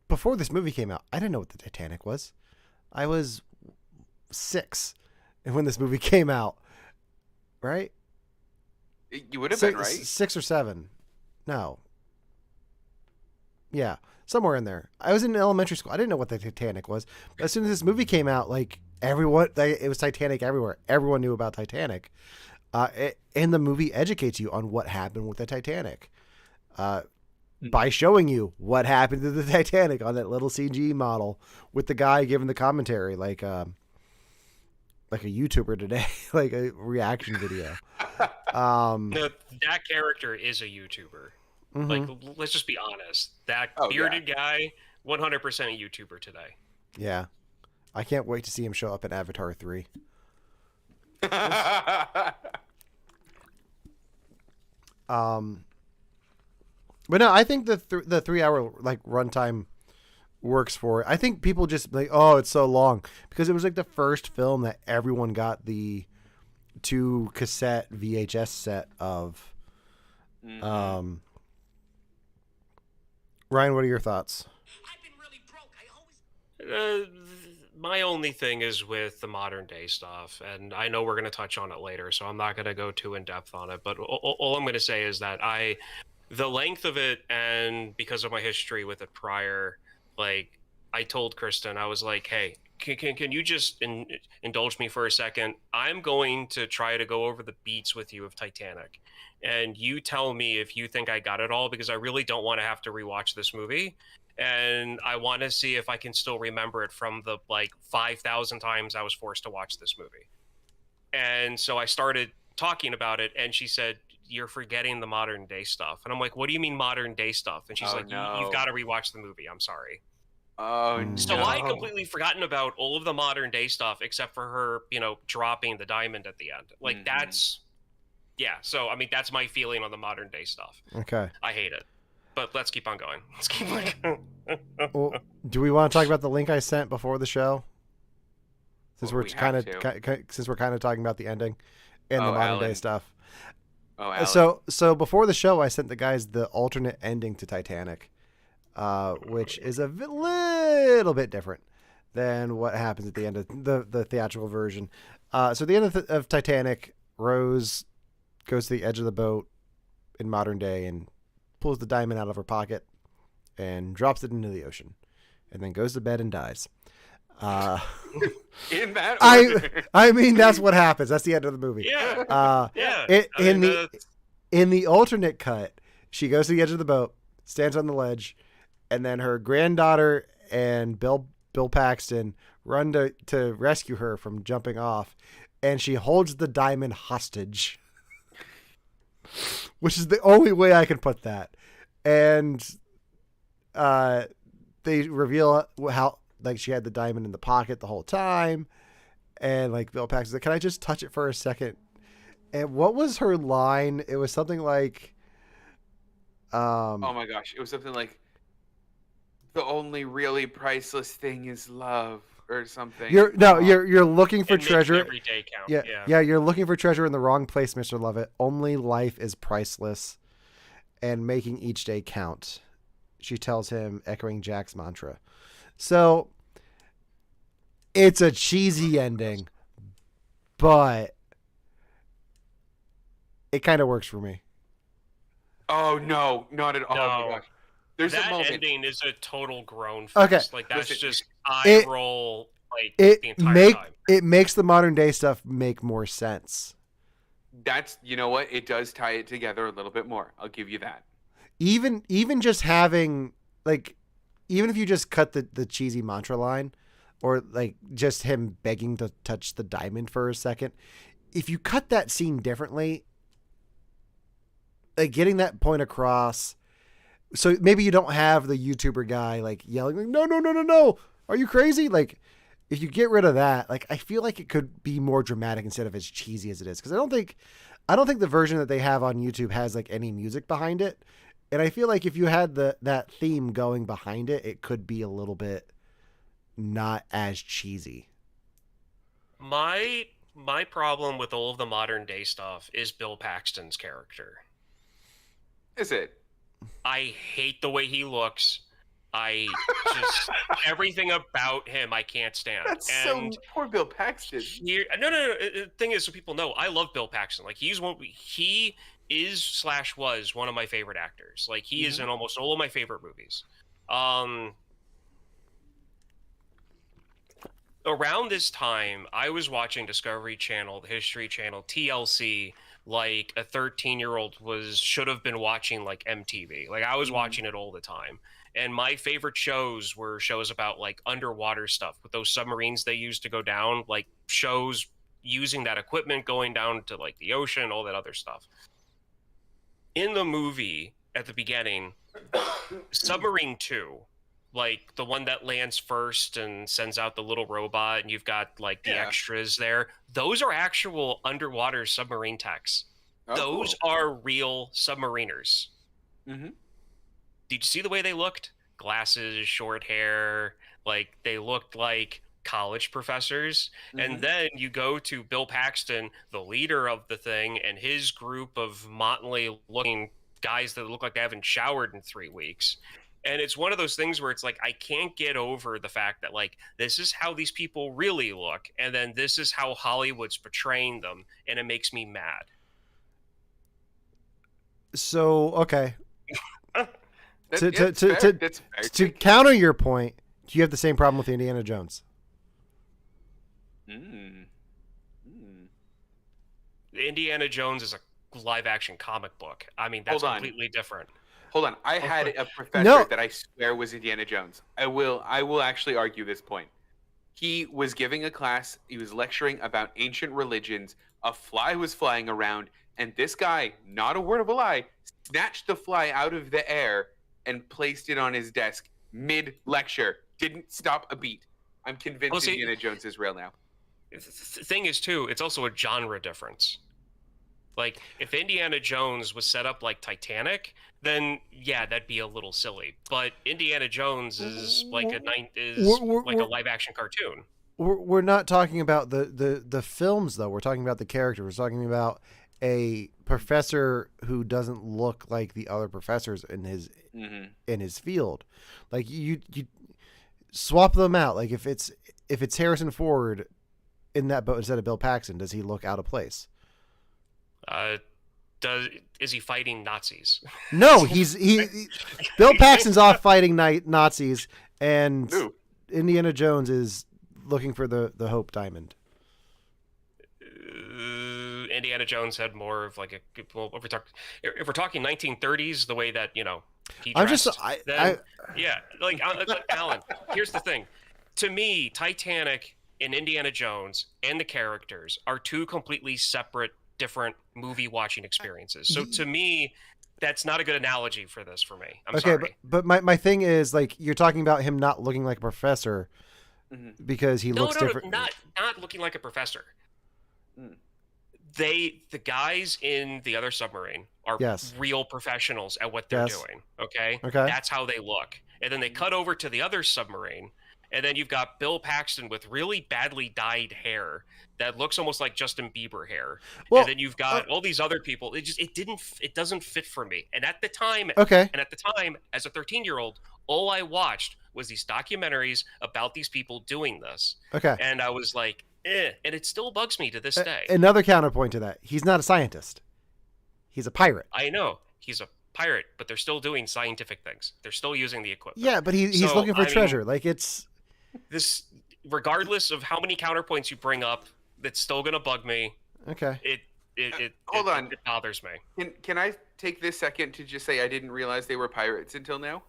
before this movie came out, I didn't know what the Titanic was. I was 6, and when this movie came out, right? You would have been, right? 6 or 7. No. Yeah, somewhere in there. I was in elementary school. I didn't know what the Titanic was. But as soon as this movie came out, like everyone, it was Titanic everywhere. Everyone knew about Titanic. And the movie educates you on what happened with the Titanic. By showing you what happened to the Titanic on that little CG model with the guy giving the commentary like a YouTuber today, like a reaction video. No, that character is a YouTuber. Mm-hmm. Like, let's just be honest. That bearded guy, 100% a YouTuber today. Yeah. I can't wait to see him show up in Avatar 3. But no, I think the 3 hour like runtime works for it. I think people just like, oh, it's so long, because it was like the first film that everyone got the 2 cassette VHS set of. Ryan, what are your thoughts? I've been really broke. My only thing is with the modern day stuff, and I know we're going to touch on it later, so I'm not going to go too in depth on it. But all I'm going to say is that the length of it, and because of my history with it prior, like I told Kristen, I was like, hey, can you just indulge me for a second? I'm going to try to go over the beats with you of Titanic, and you tell me if you think I got it all, because I really don't want to have to rewatch this movie. And I want to see if I can still remember it from the like 5,000 times I was forced to watch this movie. And so I started talking about it, and she said, you're forgetting the modern day stuff. And I'm like, what do you mean modern day stuff? And she's like, you've got to rewatch the movie. I'm sorry. Oh, no. So I had completely forgotten about all of the modern day stuff except for her, dropping the diamond at the end. Like that's, yeah. So, I mean, that's my feeling on the modern day stuff. Okay. I hate it. But let's keep on going. Well, do we want to talk about the link I sent before the show? Since Well, we're we kind have of talking about the ending and the modern day stuff. Oh, Alan. So before the show, I sent the guys the alternate ending to Titanic, which is a little bit different than what happens at the end of the theatrical version. So at the end of Titanic, Rose goes to the edge of the boat in modern day and pulls the diamond out of her pocket and drops it into the ocean, and then goes to bed and dies. In that order. I mean, that's what happens. That's the end of the movie. Yeah. In In the alternate cut, she goes to the edge of the boat, stands on the ledge, and then her granddaughter and Bill Paxton run to rescue her from jumping off, and she holds the diamond hostage, which is the only way I can put that. And they reveal how like she had the diamond in the pocket the whole time, and like Bill Paxton's like, "Can I just touch it for a second?" And what was her line? It was something like, Oh my gosh, it was something like, "The only really priceless thing is love," or something. You're looking for treasure. Every day count. Yeah, you're looking for treasure in the wrong place, Mr. Lovett. Only life is priceless, and making each day count. She tells him, echoing Jack's mantra. So it's a cheesy ending, but it kind of works for me. Oh no, not at all. No. Oh my gosh. There's that a moment. ending is a total groan fest. Okay. Like that's Listen, just eye roll like It the entire time. It makes the modern day stuff make more sense. That's, you know what? It does tie it together a little bit more. I'll give you that. Even just having like, even if you just cut the cheesy mantra line, or like just him begging to touch the diamond for a second, if you cut that scene differently, like getting that point across. So maybe you don't have the YouTuber guy like yelling like, no, are you crazy? Like if you get rid of that, like I feel like it could be more dramatic instead of as cheesy as it is. Cause I don't think the version that they have on YouTube has like any music behind it. And I feel like if you had that theme going behind it, it could be a little bit not as cheesy. My problem with all of the modern day stuff is Bill Paxton's character. Is it? I hate the way he looks. I just everything about him I can't stand. That's and so poor Bill Paxton. No. The thing is, so people know, I love Bill Paxton. Like he is / was one of my favorite actors. Like he is in almost all of my favorite movies. Around this time, I was watching Discovery Channel, the History Channel, TLC, like a 13-year-old should have been watching like MTV. Like I was watching it all the time. And my favorite shows were shows about like underwater stuff with those submarines they used to go down, like shows using that equipment going down to like the ocean, all that other stuff. In the movie at the beginning, Submarine 2, like the one that lands first and sends out the little robot and you've got like the extras there, those are actual underwater submarine techs. Those are real submariners. Mm-hmm. Did you see the way they looked? Glasses, short hair, like they looked like college professors. And then you go to Bill Paxton, the leader of the thing, and his group of motley looking guys that look like they haven't showered in 3 weeks. And it's one of those things where it's like, I can't get over the fact that like, this is how these people really look. And then this is how Hollywood's portraying them. And it makes me mad. So, okay. That's fair. To counter your point, do you have the same problem with Indiana Jones? Indiana Jones is a live action comic book. I mean, that's completely different. Hold on. I had a professor that I swear was Indiana Jones. I will actually argue this point. He was giving a class. He was lecturing about ancient religions. A fly was flying around, and this guy, not a word of a lie, snatched the fly out of the air and placed it on his desk mid-lecture. Didn't stop a beat. I'm convinced Indiana Jones is real now. The thing is, too, it's also a genre difference. Like, if Indiana Jones was set up like Titanic, then yeah, that'd be a little silly. But Indiana Jones is like a live action cartoon. We're not talking about the films though. We're talking about the character. We're talking about a professor who doesn't look like the other professors in his field. Like you swap them out. Like if it's Harrison Ford in that boat instead of Bill Paxton, does he look out of place? Is he fighting Nazis? No, Bill Paxton's off fighting Nazis, and Indiana Jones is looking for the Hope Diamond. Indiana Jones had more of like well, if we're talking 1930s, the way that he I'm dressed, just then yeah, like Alan. Here's the thing, to me, Titanic and Indiana Jones and the characters are two completely separate, different movie watching experiences. So to me, that's not a good analogy for this for me. I'm sorry. But my thing is, like, you're talking about him not looking like a professor because he looks different. Not looking like a professor. Mm. The guys in the other submarine are real professionals at what they're doing. Okay. That's how they look. And then they cut over to the other submarine, and then you've got Bill Paxton with really badly dyed hair that looks almost like Justin Bieber hair. Well, and then you've got all these other people. It doesn't fit for me. And at the time, as a 13-year-old, all I watched was these documentaries about these people doing this. Okay. And I was like, and it still bugs me to this day. Another counterpoint to that: he's not a scientist; he's a pirate. I know he's a pirate, but they're still doing scientific things. They're still using the equipment. Yeah, but he's looking for treasure. Like, it's this, regardless of how many counterpoints you bring up, it's still gonna bug me. Okay. It bothers me. Can I take this second to just say I didn't realize they were pirates until now?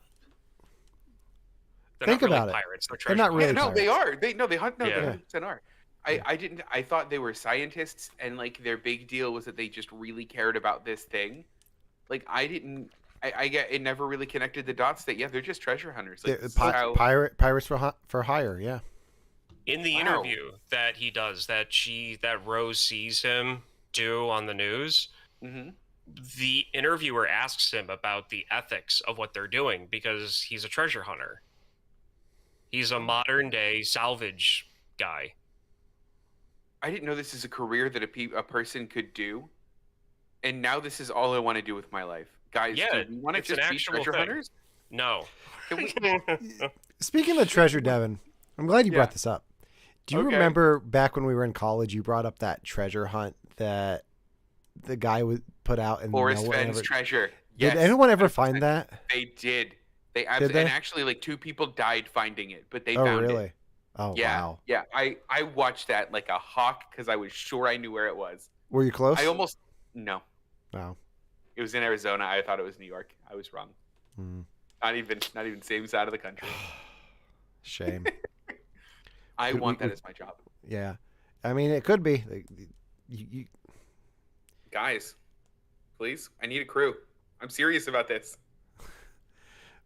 They're Think not really about it. Pirates. They're not really. No, pirates. they are. They hunt. No, Yeah. they 100% are. I thought they were scientists, and like their big deal was that they just really cared about this thing. Like I get it. Never really connected the dots that they're just treasure hunters. Like, pirates for hire. Yeah. In the interview that he does, that Rose sees him do on the news, the interviewer asks him about the ethics of what they're doing because he's a treasure hunter. He's a modern day salvage guy. I didn't know this is a career that a person could do, and now this is all I want to do with my life, guys. Do we want to just be treasure hunters? No. Speaking of treasure, Devin, I'm glad you brought this up. Do you remember back when we were in college, you brought up that treasure hunt that the guy would put out in Forrest Fenn's treasure? Yes. Did anyone ever find that? They did. They absolutely. And actually, like 2 people died finding it, but they found it. Oh, really? Oh, yeah, wow. Yeah, I watched that like a hawk because I was sure I knew where it was. Were you close? No. Wow. It was in Arizona. I thought it was New York. I was wrong. Not even same side of the country. Shame. I want that as my job. Yeah. I mean, it could be. Guys, please, I need a crew. I'm serious about this.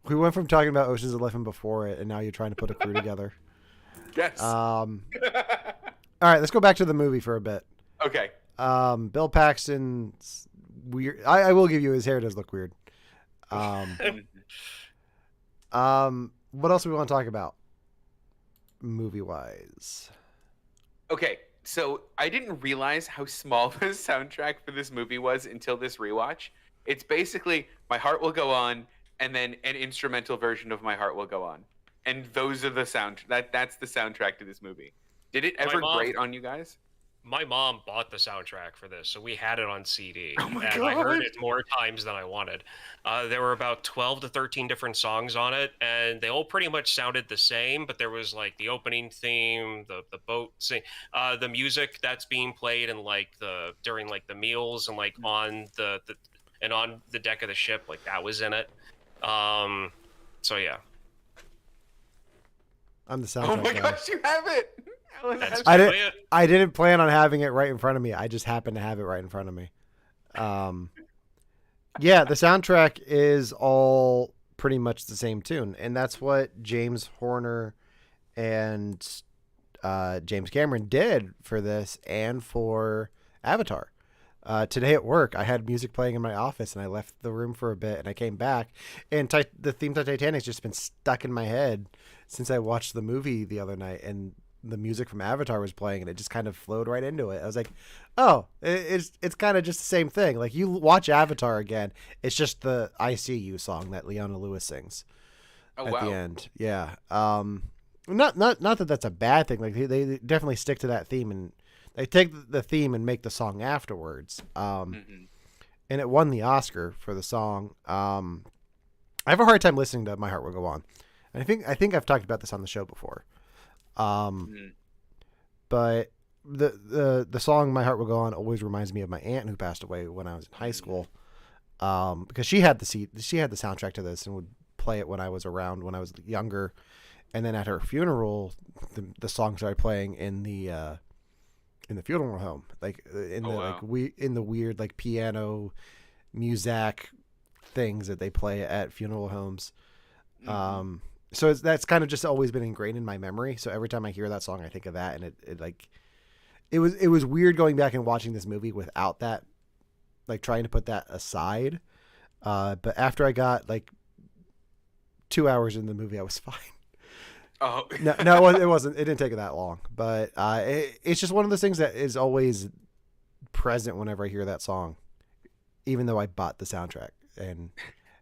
We went from talking about Ocean's 11 before it, and now you're trying to put a crew together. Yes. All right, let's go back to the movie for a bit. Okay. Bill Paxton's weird. I will give you his hair does look weird. What else do we want to talk about? Movie-wise. Okay, so I didn't realize how small the soundtrack for this movie was until this rewatch. It's basically My Heart Will Go On, and then an instrumental version of My Heart Will Go On. And those are the that's the soundtrack to this movie. Did it ever grate on you guys? My mom bought the soundtrack for this, so we had it on CD. Oh my and God. I heard it more times than I wanted. There were about 12 to 13 different songs on it, and they all pretty much sounded the same, but there was like the opening theme, the boat scene, the music that's being played and like during like the meals and like on on the deck of the ship, like that was in it. So yeah. I'm the soundtrack Oh my guy. gosh, you have it! I didn't plan on having it right in front of me. I just happened to have it right in front of me. Yeah, the soundtrack is all pretty much the same tune, and that's what James Horner and James Cameron did for this and for Avatar. Today at work, I had music playing in my office, and I left the room for a bit, and I came back, and the theme to Titanic's just been stuck in my head since I watched the movie the other night, and the music from Avatar was playing, and it just kind of flowed right into it. I was like, oh, it's kind of just the same thing. Like, you watch Avatar again, it's just the I See You song that Leona Lewis sings at the end. Yeah. Not that that's a bad thing. Like, they definitely stick to that theme, and they take the theme and make the song afterwards. And it won the Oscar for the song. I have a hard time listening to My Heart Will Go On. And I think I've talked about this on the show before. But the song "My Heart Will Go On" always reminds me of my aunt who passed away when I was in high school, because she had the soundtrack to this and would play it when I was around when I was younger, and then at her funeral, the song started playing in the funeral home, like in the weird like piano music things that they play at funeral homes. Mm-hmm. So that's kind of just always been ingrained in my memory. So every time I hear that song, I think of that, and it was weird going back and watching this movie without that, like trying to put that aside. But after I got like 2 hours in the movie, I was fine. Oh no, it wasn't. It didn't take it that long. But it's just one of those things that is always present whenever I hear that song, even though I bought the soundtrack and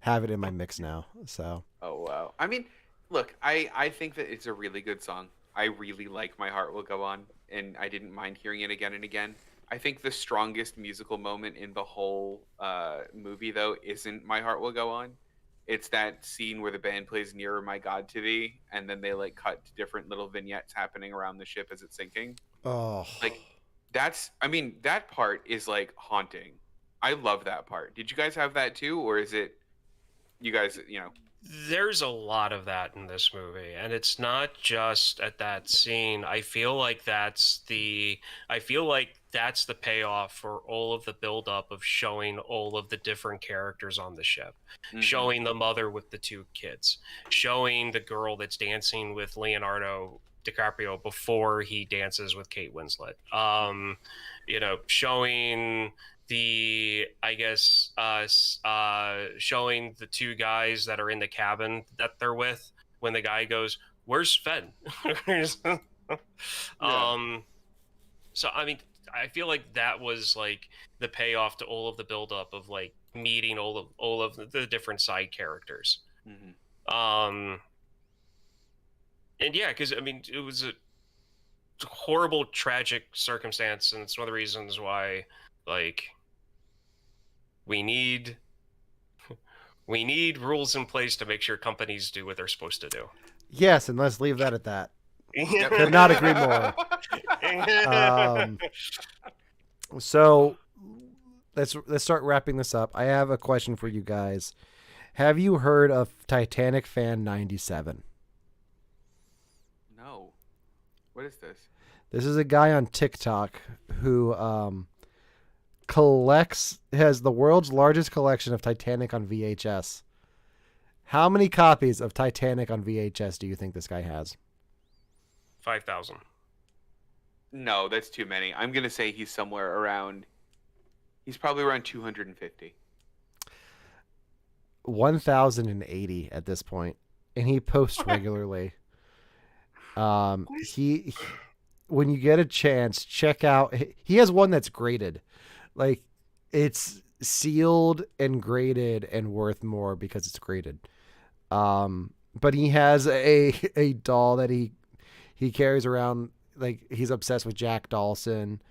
have it in my mix now. So. Oh wow! I mean, look, I think that it's a really good song. I really like "My Heart Will Go On," and I didn't mind hearing it again and again. I think the strongest musical moment in the whole movie, though, isn't "My Heart Will Go On." It's that scene where the band plays "Nearer My God to Thee," and then they like cut to different little vignettes happening around the ship as it's sinking. Oh, like that part is like haunting. I love that part. Did you guys have that too, or is it you guys? There's a lot of that in this movie, and it's not just at that scene. I feel like that's the payoff for all of the buildup of showing all of the different characters on the ship, showing the mother with the two kids, showing the girl that's dancing with Leonardo DiCaprio before he dances with Kate Winslet. Showing showing the two guys that are in the cabin that they're with when the guy goes, "Where's Sven?" So I mean, I feel like that was like the payoff to all of the buildup of like meeting all of the different side characters. Mm-hmm. And yeah, because I mean, it was a horrible, tragic circumstance, and it's one of the reasons why like we need rules in place to make sure companies do what they're supposed to do. Yes, and let's leave that at that. Could not agree more. So let's start wrapping this up. I have a question for you guys. Have you heard of Titanic Fan 97? No. What is this? This is a guy on TikTok who has the world's largest collection of Titanic on VHS. How many copies of Titanic on VHS do you think this guy has? 5,000. No, that's too many. I'm going to say he's probably around 250. 1,080 at this point, and he posts regularly. He when you get a chance, check out, he has one that's graded. Like, it's sealed and graded and worth more because it's graded. But he has a doll that he carries around. Like, he's obsessed with Jack Dawson.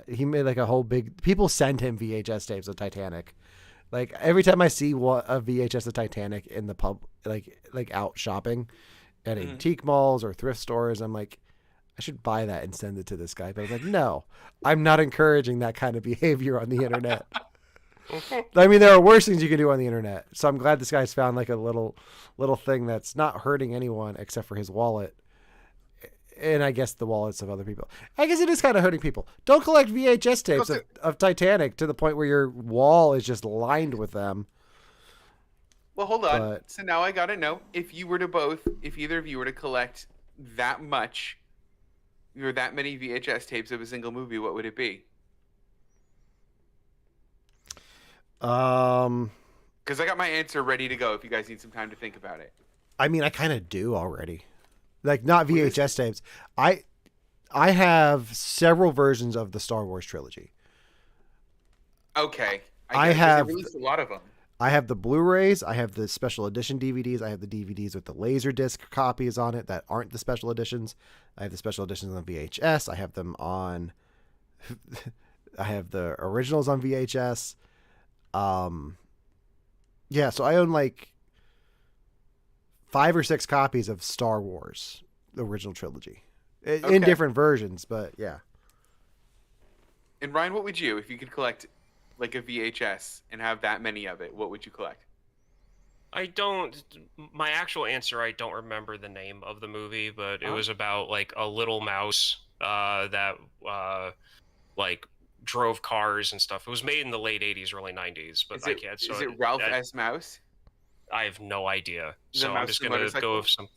He made like a whole people send him VHS tapes of Titanic. Like, every time I see a VHS of Titanic in the pub, like out shopping at antique malls or thrift stores, I'm like, I should buy that and send it to this guy. But I was like, no, I'm not encouraging that kind of behavior on the internet. I mean, there are worse things you can do on the internet. So I'm glad this guy's found like a little thing that's not hurting anyone except for his wallet. And I guess the wallets of other people. I guess it is kind of hurting people. Don't collect VHS tapes of Titanic to the point where your wall is just lined with them. Well, hold on. So now I got to know, if either of you were to collect that much, or that many VHS tapes of a single movie, what would it be? Because I got my answer ready to go if you guys need some time to think about it. I mean, I kind of do already. Like, not VHS tapes. I have several versions of the Star Wars trilogy. Okay. I have they released a lot of them. I have the Blu-rays. I have the special edition DVDs. I have the DVDs with the Laserdisc copies on it that aren't the special editions. I have the special editions on VHS. I have them on. I have the originals on VHS. Yeah, so I own like 5 or 6 copies of Star Wars, the original trilogy, in different versions. But yeah. And Ryan, what would you, if you could collect like a VHS and have that many of it, what would you collect? I don't. My actual answer, I don't remember the name of the movie, but it was about like a little mouse that like drove cars and stuff. It was made in the late '80s, early '90s, but I can't. So is it Ralph S. Mouse? I have no idea. Is it So I'm Mouse just with a gonna motorcycle? go with some.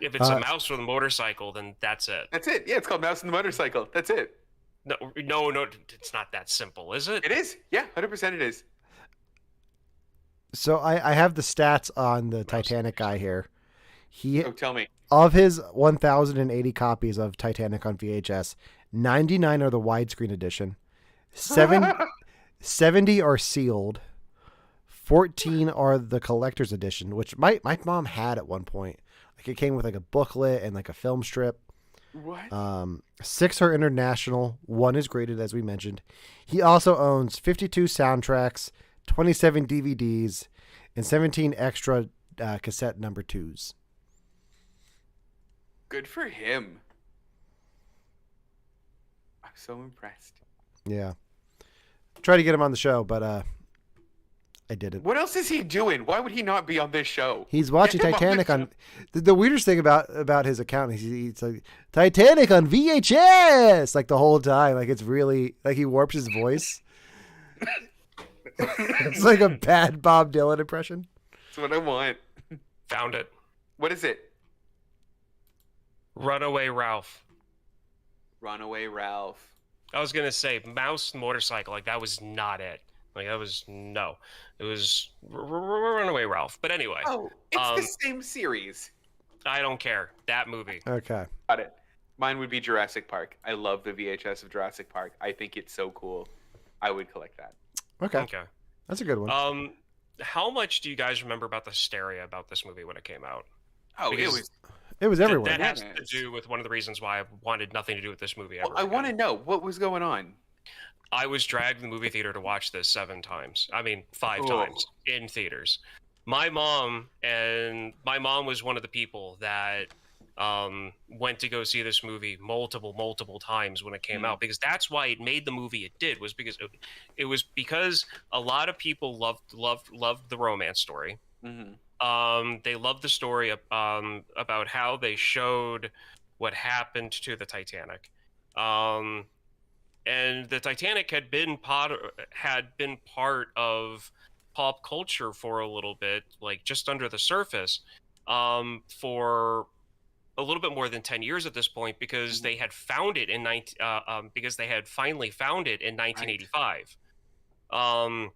If it's a mouse with a motorcycle, then that's it. That's it. Yeah, it's called Mouse and the Motorcycle. That's it. No, it's not that simple, is it? It is. Yeah, 100% it is. So I have the stats on the Titanic guy here. Oh, tell me. Of his 1,080 copies of Titanic on VHS, 99 are the widescreen edition. 70 are sealed. 14 are the collector's edition, which my mom had at one point. Like it came with like a booklet and like a film strip. What? 6 are international. 1 is graded, as we mentioned. He also owns 52 soundtracks, 27 DVDs, and 17 extra cassette number 2s. Good for him. I'm so impressed. Yeah. Tried to get him on the show, but I didn't. What else is he doing? Why would he not be on this show? He's watching Get him Titanic on on. The weirdest thing about his account is he's like Titanic on VHS like the whole time. Like it's really like he warps his voice. It's like a bad Bob Dylan impression. That's what I want. Found it. What is it? Runaway Ralph. Runaway Ralph. I was gonna say mouse motorcycle. Like that was not it. Like that was no. It was Runaway Ralph. But anyway. Oh, it's the same series. I don't care. That movie. Okay. Got it. Mine would be Jurassic Park. I love the VHS of Jurassic Park. I think it's so cool. I would collect that. Okay. Okay. That's a good one. How much do you guys remember about the hysteria about this movie when it came out? Oh, Because It was everywhere. That has to do with one of the reasons why I wanted nothing to do with this movie ever. I want to know what was going on. I was dragged to the movie theater to watch this 7 times. I mean, 5 times in theaters. My mom was one of the people that went to go see this movie multiple times when it came out, because that's why it made the movie it did, was because it was because a lot of people loved the romance story. Mm-hmm. They loved the story about how they showed what happened to the Titanic. And the Titanic had been part of pop culture for a little bit, like just under the surface, for a little bit more than 10 years at this point, because they had found it in because they had finally found it in 1985. Right.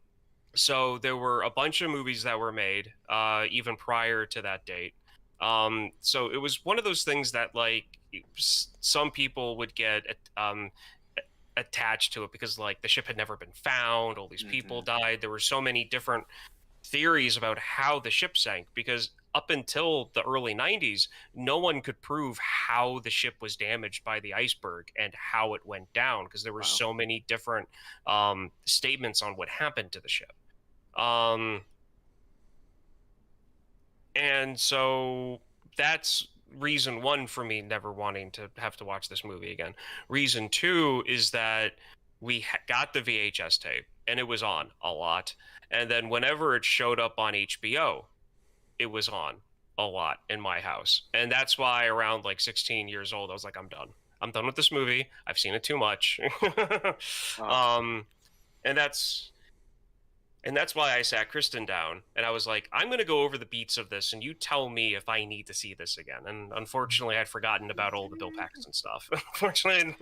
So there were a bunch of movies that were made even prior to that date. So it was one of those things that like some people would get attached to it because like the ship had never been found, all these people died. There were so many different theories about how the ship sank, because up until the early 90s, no one could prove how the ship was damaged by the iceberg and how it went down, because there were so many different statements on what happened to the ship. And so that's reason 1 for me never wanting to have to watch this movie again. Reason 2 is that we got the VHS tape and it was on a lot. And then whenever it showed up on HBO, it was on a lot in my house. And that's why around like 16 years old, I was like, I'm done. I'm done with this movie. I've seen it too much. And that's why I sat Kristen down and I was like, I'm going to go over the beats of this and you tell me if I need to see this again. And unfortunately, I'd forgotten about all the Bill Paxton stuff. Unfortunately,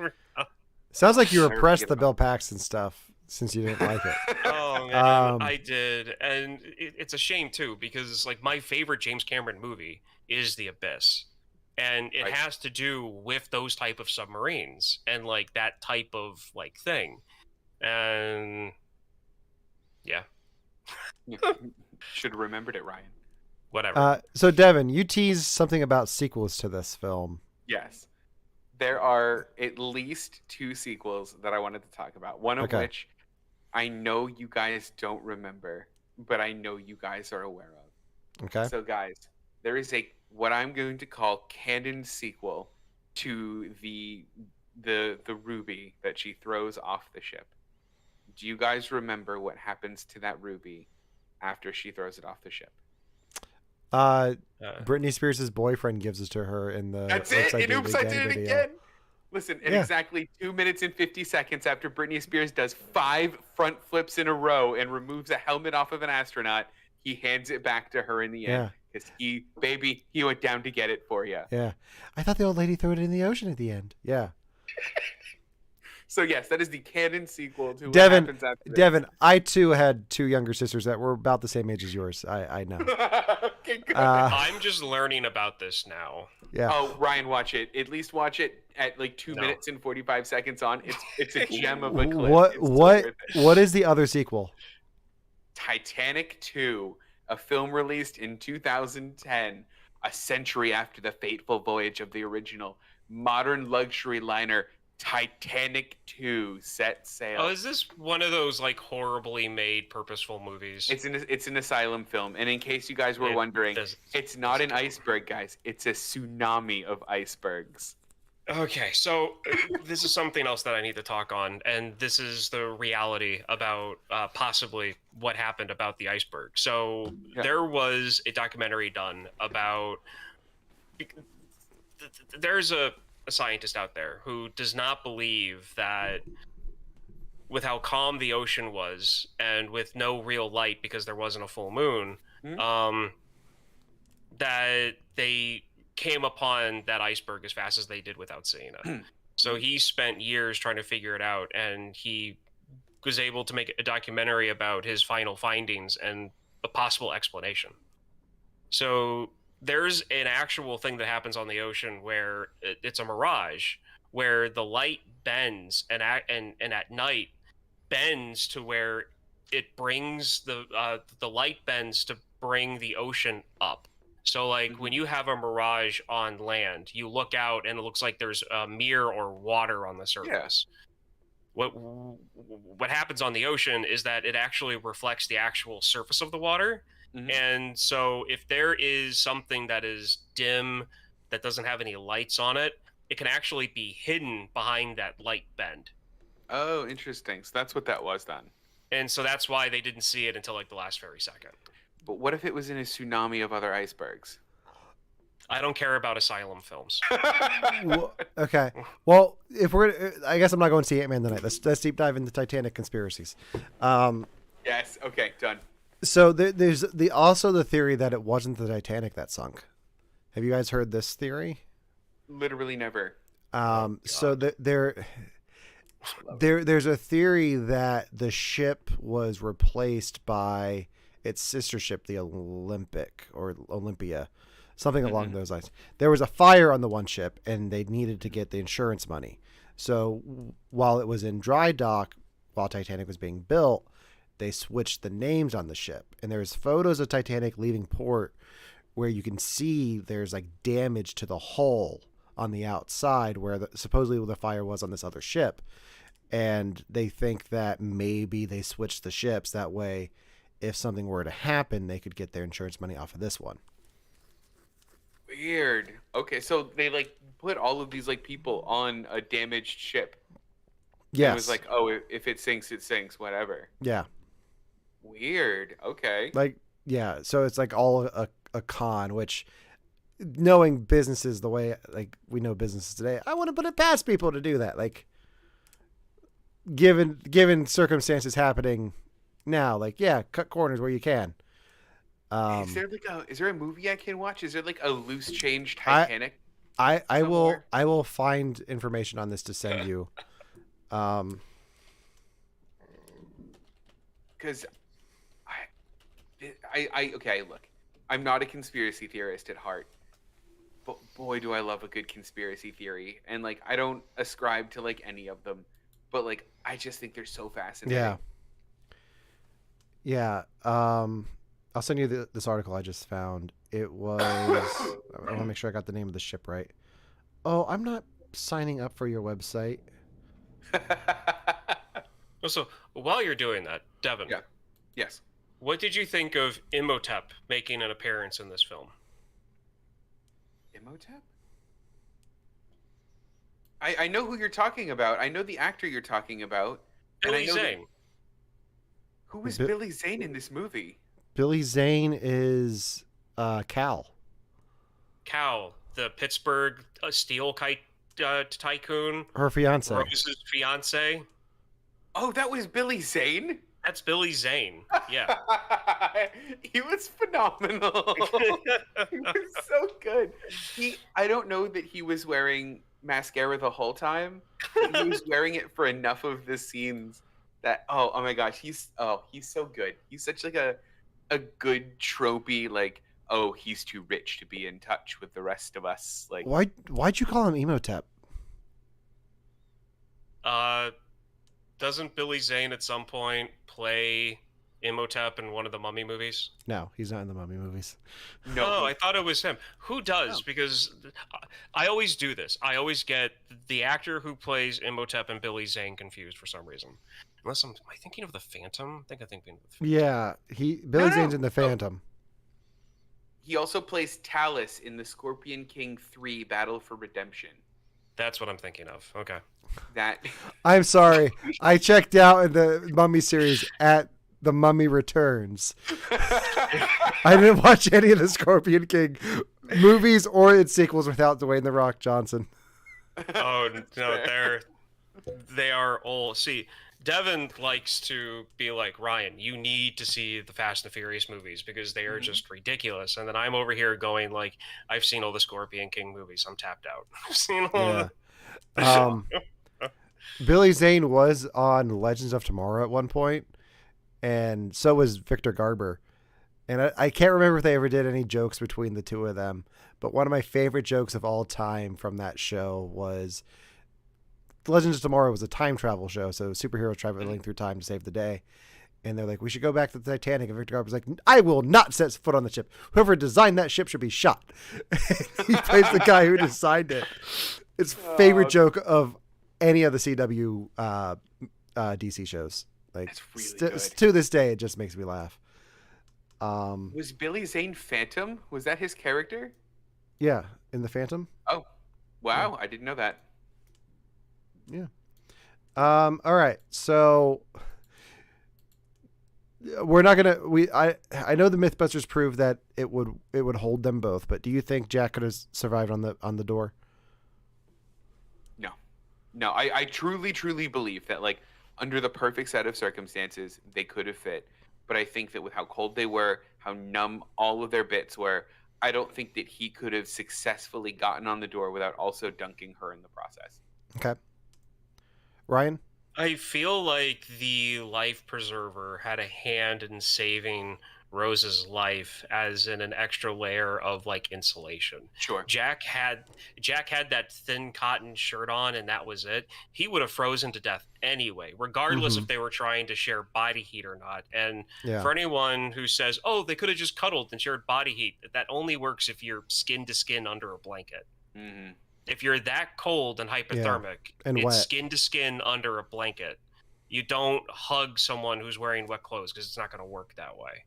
Sounds like you repressed the Bill Paxton stuff since you didn't like it. Oh, man, I did. And it's a shame, too, because like my favorite James Cameron movie is The Abyss. And it has to do with those type of submarines and like that type of like thing. And yeah. Should have remembered it, Ryan. Whatever. So Devin, you teased something about sequels to this film. Yes. There are at least 2 sequels that I wanted to talk about. One of which I know you guys don't remember, but I know you guys are aware of. Okay. So guys, there is what I'm going to call canon sequel to the the ruby that she throws off the ship. Do you guys remember what happens to that ruby after she throws it off the ship? Britney Spears' boyfriend gives it to her in the That's it. And oops, I did it video. again. Listen, in exactly 2 minutes and 50 seconds after Britney Spears does 5 front flips in a row and removes a helmet off of an astronaut, he hands it back to her in the end. Because he went down to get it for you. Yeah. I thought the old lady threw it in the ocean at the end. Yeah. So yes, that is the canon sequel to what Devin, happens after this. Devin, I too had 2 younger sisters that were about the same age as yours. I know. Okay, good. I'm just learning about this now. Yeah. Oh, Ryan, watch it. At least watch it at like 2 minutes and 45 seconds on. It's a gem of a clip. What is the other sequel? Titanic 2, a film released in 2010, a century after the fateful voyage of the original. Modern luxury liner Titanic 2 set sail. Oh, is this one of those like horribly made purposeful movies? It's an asylum film, and in case you guys were wondering, it's not an iceberg, guys. It's a tsunami of icebergs. Okay, so this is something else that I need to talk on, and this is the reality about possibly what happened about the iceberg. So there was a documentary done about. There's a scientist out there who does not believe that with how calm the ocean was and with no real light because there wasn't a full moon, that they came upon that iceberg as fast as they did without seeing it. So he spent years trying to figure it out, and he was able to make a documentary about his final findings and a possible explanation. So there's an actual thing that happens on the ocean where it's a mirage, where the light bends and at night bends to where it brings the light bends to bring the ocean up. So like when you have a mirage on land, you look out and it looks like there's a mirror or water on the surface. What happens on the ocean is that it actually reflects the actual surface of the water. And so if there is something that is dim, that doesn't have any lights on it, it can actually be hidden behind that light bend. Oh, interesting. So that's what that was then. And so that's why they didn't see it until like the last very second. But what if it was in a tsunami of other icebergs? I don't care about asylum films. Well, okay. Well, if we're, I guess I'm not going to see Ant-Man tonight. Let's deep dive into Titanic conspiracies. Yes. Okay. Done. So there's also the theory that it wasn't the Titanic that sunk. Have you guys heard this theory? Literally never. So there's a theory that the ship was replaced by its sister ship, the Olympic or Olympia, something along those lines. There was a fire on the one ship, and they needed to get the insurance money. So while it was in dry dock, while Titanic was being built, they switched the names on the ship, and there's photos of Titanic leaving port where you can see there's like damage to the hull on the outside where supposedly the fire was on this other ship. And they think that maybe they switched the ships that way. If something were to happen, they could get their insurance money off of this one. Weird. Okay, so they like put all of these like people on a damaged ship. Yeah. It was like, oh, if it sinks, it sinks, whatever. Yeah. Weird. Okay. Like, yeah. So it's like all a con, which knowing businesses the way like we know businesses today, I want to put it past people to do that. Like, given circumstances happening now, like, yeah, cut corners where you can. Is there a movie I can watch? Is there like a loose change Titanic? I will find information on this to send you. Because okay, look, I'm not a conspiracy theorist at heart, but boy, do I love a good conspiracy theory. And like, I don't ascribe to like any of them, but like, I just think they're so fascinating. Yeah. I'll send you this article I just found. It was, I want to make sure I got the name of the ship right. Oh, I'm not signing up for your website. So while you're doing that, Devin. Yeah. Yes. What did you think of Imhotep making an appearance in this film? Imhotep? I know who you're talking about. I know the actor you're talking about. And I Billy know Zane. who was Billy Zane in this movie? Billy Zane is Cal. Cal, the Pittsburgh steel kite tycoon. Her fiance. Rose's fiance. Oh, that was Billy Zane? That's Billy Zane. Yeah. He was phenomenal. He was so good. I don't know that he was wearing mascara the whole time, but he was wearing it for enough of the scenes that oh my gosh, he's so good. He's such like a good tropey, like, oh, he's too rich to be in touch with the rest of us. Like, why'd you call him Emotep? Doesn't Billy Zane at some point play Imhotep in one of the Mummy movies? No, he's not in the Mummy movies. no, Oh, I thought it was him. Who does? No. Because I always do this. I always get the actor who plays Imhotep and Billy Zane confused for some reason. Unless am I thinking of the Phantom? I think I'm thinking of the Phantom. Yeah, Billy Zane's in the No. Phantom. he also plays Talus in the Scorpion King 3 Battle for Redemption. That's what I'm thinking of. Okay. That I'm sorry, I checked out in the Mummy series at The Mummy Returns. I didn't watch any of the Scorpion King movies or its sequels without Dwayne The Rock Johnson. Oh no, they are all. See, Devin likes to be like, Ryan, you need to see the Fast and the Furious movies because they are just ridiculous. And then I'm over here going like, I've seen all the Scorpion King movies. I'm tapped out. I've seen all Billy Zane was on Legends of Tomorrow at one point, and so was Victor Garber. And I can't remember if they ever did any jokes between the two of them, but one of my favorite jokes of all time from that show was Legends of Tomorrow was a time travel show, so superheroes traveling through time to save the day. And they're like, we should go back to the Titanic. And Victor Garber's like, I will not set foot on the ship. Whoever designed that ship should be shot. He plays the guy who designed it. It's favorite joke of any of the CW DC shows. Like, That's really good. to this day, it just makes me laugh. was Billy Zane Phantom? Was that his character? Yeah, in the Phantom. Oh, wow! I didn't know that. Yeah. All right. So we're not gonna. I know the MythBusters proved that it would hold them both, but do you think Jack could have survived on the door? No, I truly believe that, like, under the perfect set of circumstances, they could have fit. But I think that with how cold they were, how numb all of their bits were, I don't think that he could have successfully gotten on the door without also dunking her in the process. Okay. Ryan? I feel like the life preserver had a hand in saving Rose's life, as in an extra layer of like insulation. Sure. Jack had that thin cotton shirt on, and that was it. He would have frozen to death anyway, regardless if they were trying to share body heat or not. And for anyone who says, "Oh, they could have just cuddled and shared body heat," that only works if you're skin to skin under a blanket. Mm-hmm. If you're that cold and hypothermic, and it's wet. skin to skin under a blanket. You don't hug someone who's wearing wet clothes because it's not going to work that way.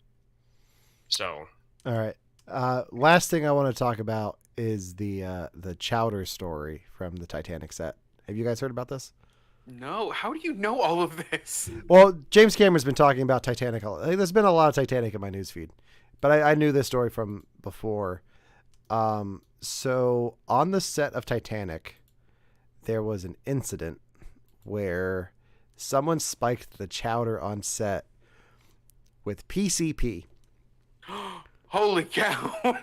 So, all right. Last thing I want to talk about is the Chowder story from the Titanic set. Have you guys heard about this? No, how do you know all of this? Well, James Cameron's been talking about Titanic. There's been a lot of Titanic in my newsfeed, but I knew this story from before. So on the set of Titanic, there was an incident where someone spiked the chowder on set with PCP. Holy cow!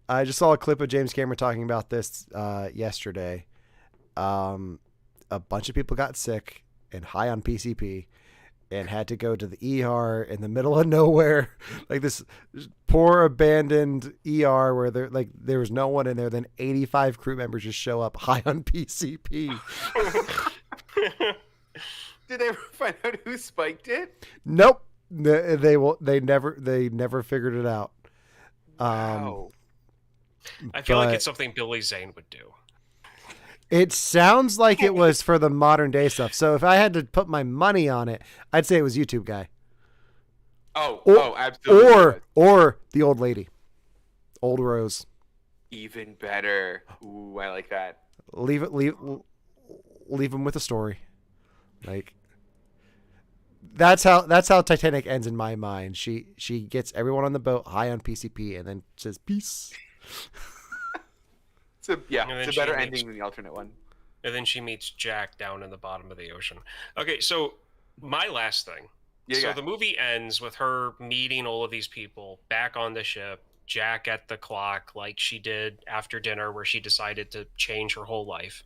I just saw a clip of James Cameron talking about this yesterday. A bunch of people got sick and high on PCP and had to go to the ER in the middle of nowhere, like this poor abandoned ER where there was no one in there. Then 85 crew members just show up high on PCP. Did they ever find out who spiked it? Nope. They never figured it out. Wow. I feel like but- it's something Billy Zane would do. It sounds like it was for the modern day stuff. So if I had to put my money on it, I'd say it was YouTube guy. Absolutely. Or the old lady. Old Rose. Even better. Ooh, I like that. Leave leave them with a story. Like that's how Titanic ends in my mind. She gets everyone on the boat high on PCP and then says peace. It's a better ending than the alternate one. And then she meets Jack down in the bottom of the ocean. Okay, so my last thing. So the movie ends with her meeting all of these people back on the ship, Jack at the clock, like she did after dinner, where she decided to change her whole life.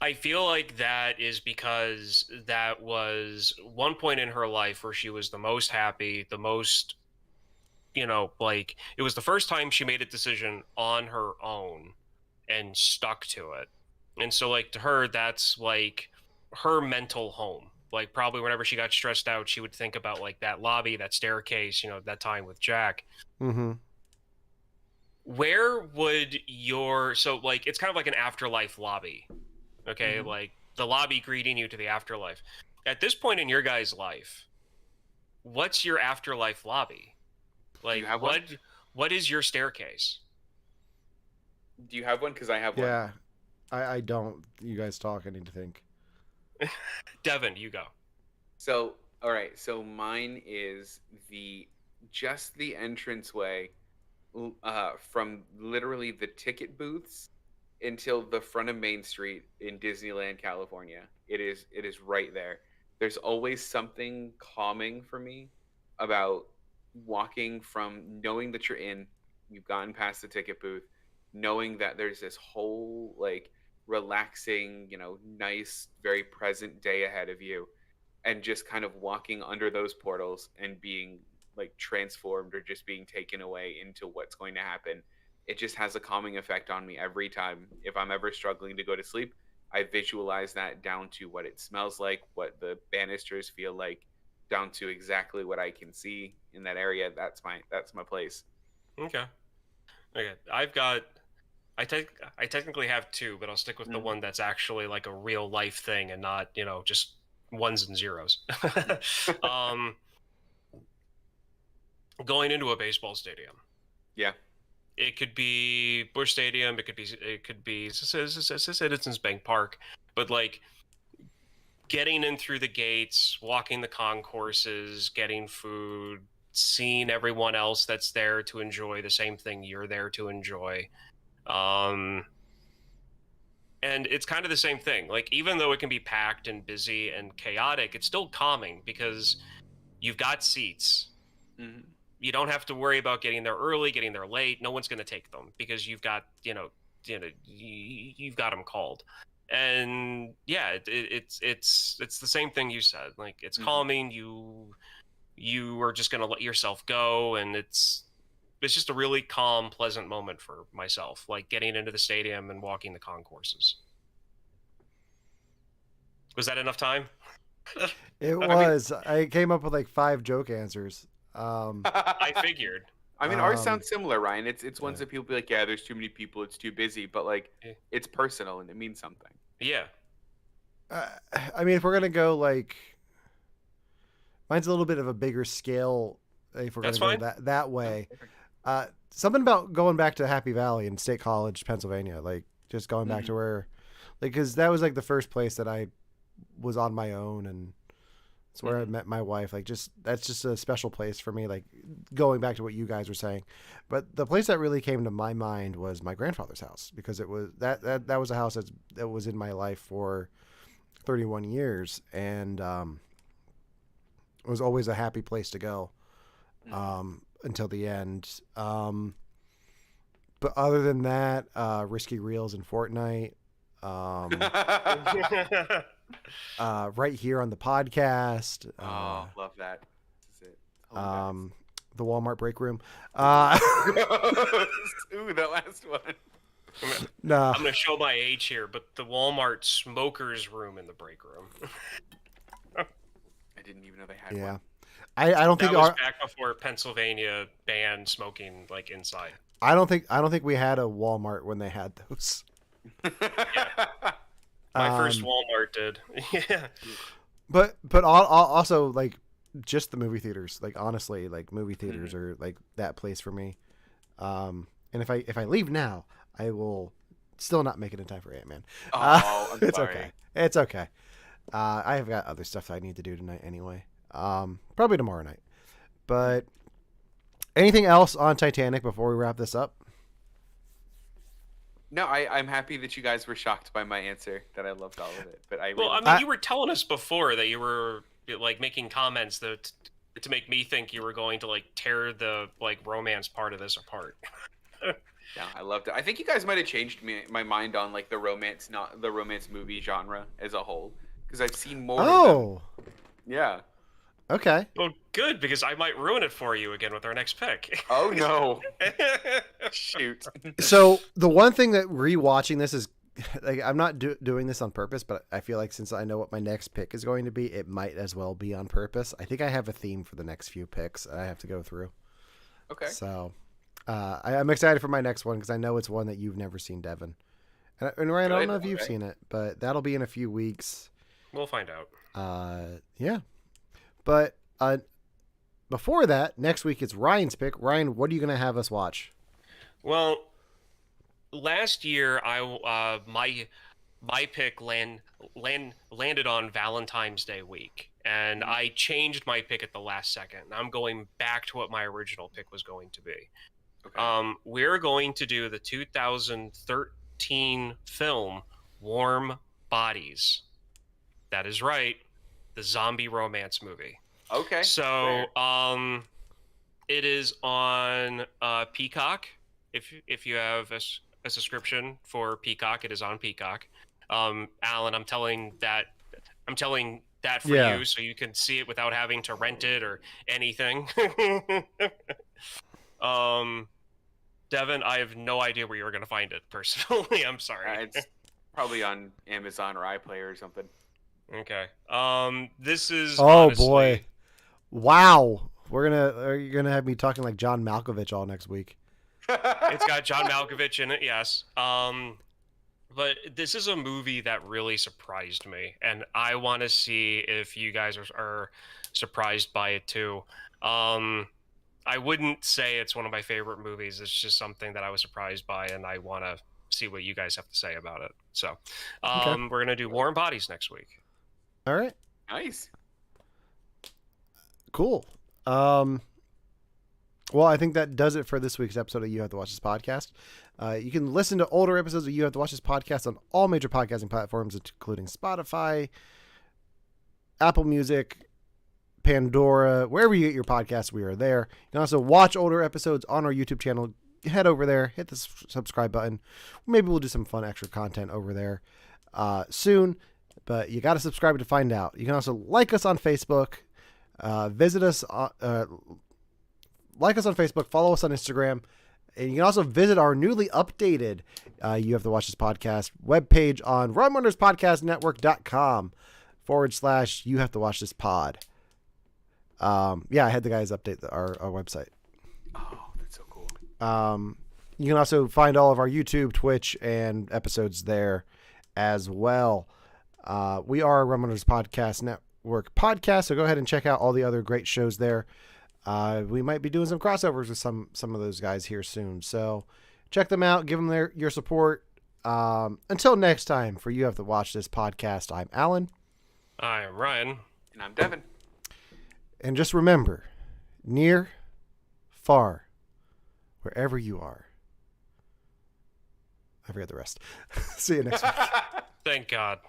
I feel like that is because that was one point in her life where she was the most happy, the most, like it was the first time she made a decision on her own and stuck to it. And so like to her, that's like her mental home. Like probably whenever she got stressed out, she would think about like that lobby, that staircase, that time with Jack. Mm-hmm. Where would so like, it's kind of like an afterlife lobby. Okay. Mm-hmm. Like the lobby greeting you to the afterlife. At this point in your guys' life, what's your afterlife lobby? Like what is your staircase? Do you have one? Because I have one. Yeah. I don't. You guys talk. I need to think. Devin, you go. So, all right. So mine is just the entranceway from literally the ticket booths until the front of Main Street in Disneyland, California. It is right there. There's always something calming for me about walking from knowing that you've gotten past the ticket booth, knowing that there's this whole like relaxing, nice, very present day ahead of you, and just kind of walking under those portals and being like transformed or just being taken away into what's going to happen. It just has a calming effect on me every time. If I'm ever struggling to go to sleep, I visualize that down to what it smells like, what the banisters feel like, down to exactly what I can see in that area. That's my place. Okay. I technically have two, but I'll stick with the one that's actually like a real life thing and not, just ones and zeros. Going into a baseball stadium. Yeah. It could be Busch Stadium. It could be Citizens Bank Park. But like getting in through the gates, walking the concourses, getting food, seeing everyone else that's there to enjoy the same thing you're there to enjoy. And it's kind of the same thing. Like, even though it can be packed and busy and chaotic, it's still calming because you've got seats. Mm-hmm. You don't have to worry about getting there early, getting there late. No one's going to take them because you've got, you've got them called. And yeah, it's the same thing you said. Like, it's calming. You are just going to let yourself go, and it's just a really calm, pleasant moment for myself, like getting into the stadium and walking the concourses. Was that enough time? It was. I came up with like 5 joke answers. I figured. I mean, ours sounds similar, Ryan. It's ones that people be like, yeah, there's too many people, it's too busy, but like, it's personal and it means something. Yeah. I mean, if we're gonna go like, mine's a little bit of a bigger scale. If we're gonna go that way. Something about going back to Happy Valley in State College, Pennsylvania, like just going back to where, like, because that was like the first place that I was on my own, and it's where I met my wife. Like, that's just a special place for me. Like, going back to what you guys were saying, but the place that really came to my mind was my grandfather's house, because it was that was a house that was in my life for 31 years, and it was always a happy place to go. Until the end. But other than that, Risky Reels and Fortnite. Right here on the podcast. Love that. This is it. The Walmart break room. Ooh, that last one. I'm going to show my age here, but the Walmart smokers room in the break room. I didn't even know they had one. I don't think that was back before Pennsylvania banned smoking like inside. I don't think we had a Walmart when they had those. Yeah. My first Walmart did. Yeah. But also like just the movie theaters. Like, honestly, like movie theaters are like that place for me. And if I leave now, I will Still not making it in time for Ant-Man. Oh, I'm It's sorry. okay. It's okay. I have got other stuff I need to do tonight anyway. Probably tomorrow night. But anything else on Titanic before we wrap this up? No, I'm happy that you guys were shocked by my answer, that I loved all of it. But Well, I mean, you were telling us before that you were like making comments that to make me think you were going to like tear the like romance part of this apart. yeah, I loved it. I think you guys might have changed my mind on like the romance movie genre as a whole, because I've seen more. Oh, of them. Yeah. okay. Well, good, because I might ruin it for you again with our next pick. Oh no! Shoot. So the one thing that rewatching this is, like, I'm not doing this on purpose, but I feel like since I know what my next pick is going to be, it might as well be on purpose. I think I have a theme for the next few picks I have to go through. Okay. So I'm excited for my next one because I know it's one that you've never seen, Devin. And Ryan, I don't know if you've seen it, but that'll be in a few weeks. We'll find out. Yeah. But before that, next week it's Ryan's pick. Ryan, what are you going to have us watch? Well, last year my pick landed on Valentine's Day week, and I changed my pick at the last second. I'm going back to what my original pick was going to be. Okay. We're going to do the 2013 film Warm Bodies. That is right, the zombie romance movie. Okay. So, it is on Peacock. If you have a subscription for Peacock, it is on Peacock. Alan, I'm telling that for you, so you can see it without having to rent it or anything. Devin, I have no idea where you were going to find it. Personally, I'm sorry. It's probably on Amazon or iPlayer or something. Okay. This is. Oh honestly... boy! Wow, you're gonna have me talking like John Malkovich all next week. It's got John Malkovich in it, yes. But this is a movie that really surprised me, and I want to see if you guys are surprised by it too. I wouldn't say it's one of my favorite movies. It's just something that I was surprised by, and I want to see what you guys have to say about it. So, we're gonna do Warm Bodies next week. All right. Nice. Cool. Well, I think that does it for this week's episode of You Have to Watch This Podcast. You can listen to older episodes of You Have to Watch This Podcast on all major podcasting platforms, including Spotify, Apple Music, Pandora, wherever you get your podcasts, we are there. You can also watch older episodes on our YouTube channel. Head over there, hit the subscribe button. Maybe we'll do some fun extra content over there soon, but you got to subscribe to find out. You can also like us on Facebook, visit us, like us on Facebook, follow us on Instagram, and you can also visit our newly updated You Have to Watch This Podcast webpage on runrunnerspodcastnetwork.com/ You Have to Watch This Pod. Yeah, I had the guys update our website. Oh, that's so cool. You can also find all of our YouTube, Twitch, and episodes there as well. We are a Run Runners Podcast Network podcast, so go ahead and check out all the other great shows there. We might be doing some crossovers with some of those guys here soon, so check them out. Give them your support. Until next time, for You Have to Watch This Podcast, I'm Alan. I am Ryan. And I'm Devin. And just remember, near, far, wherever you are. I forget the rest. See you next week. Thank God.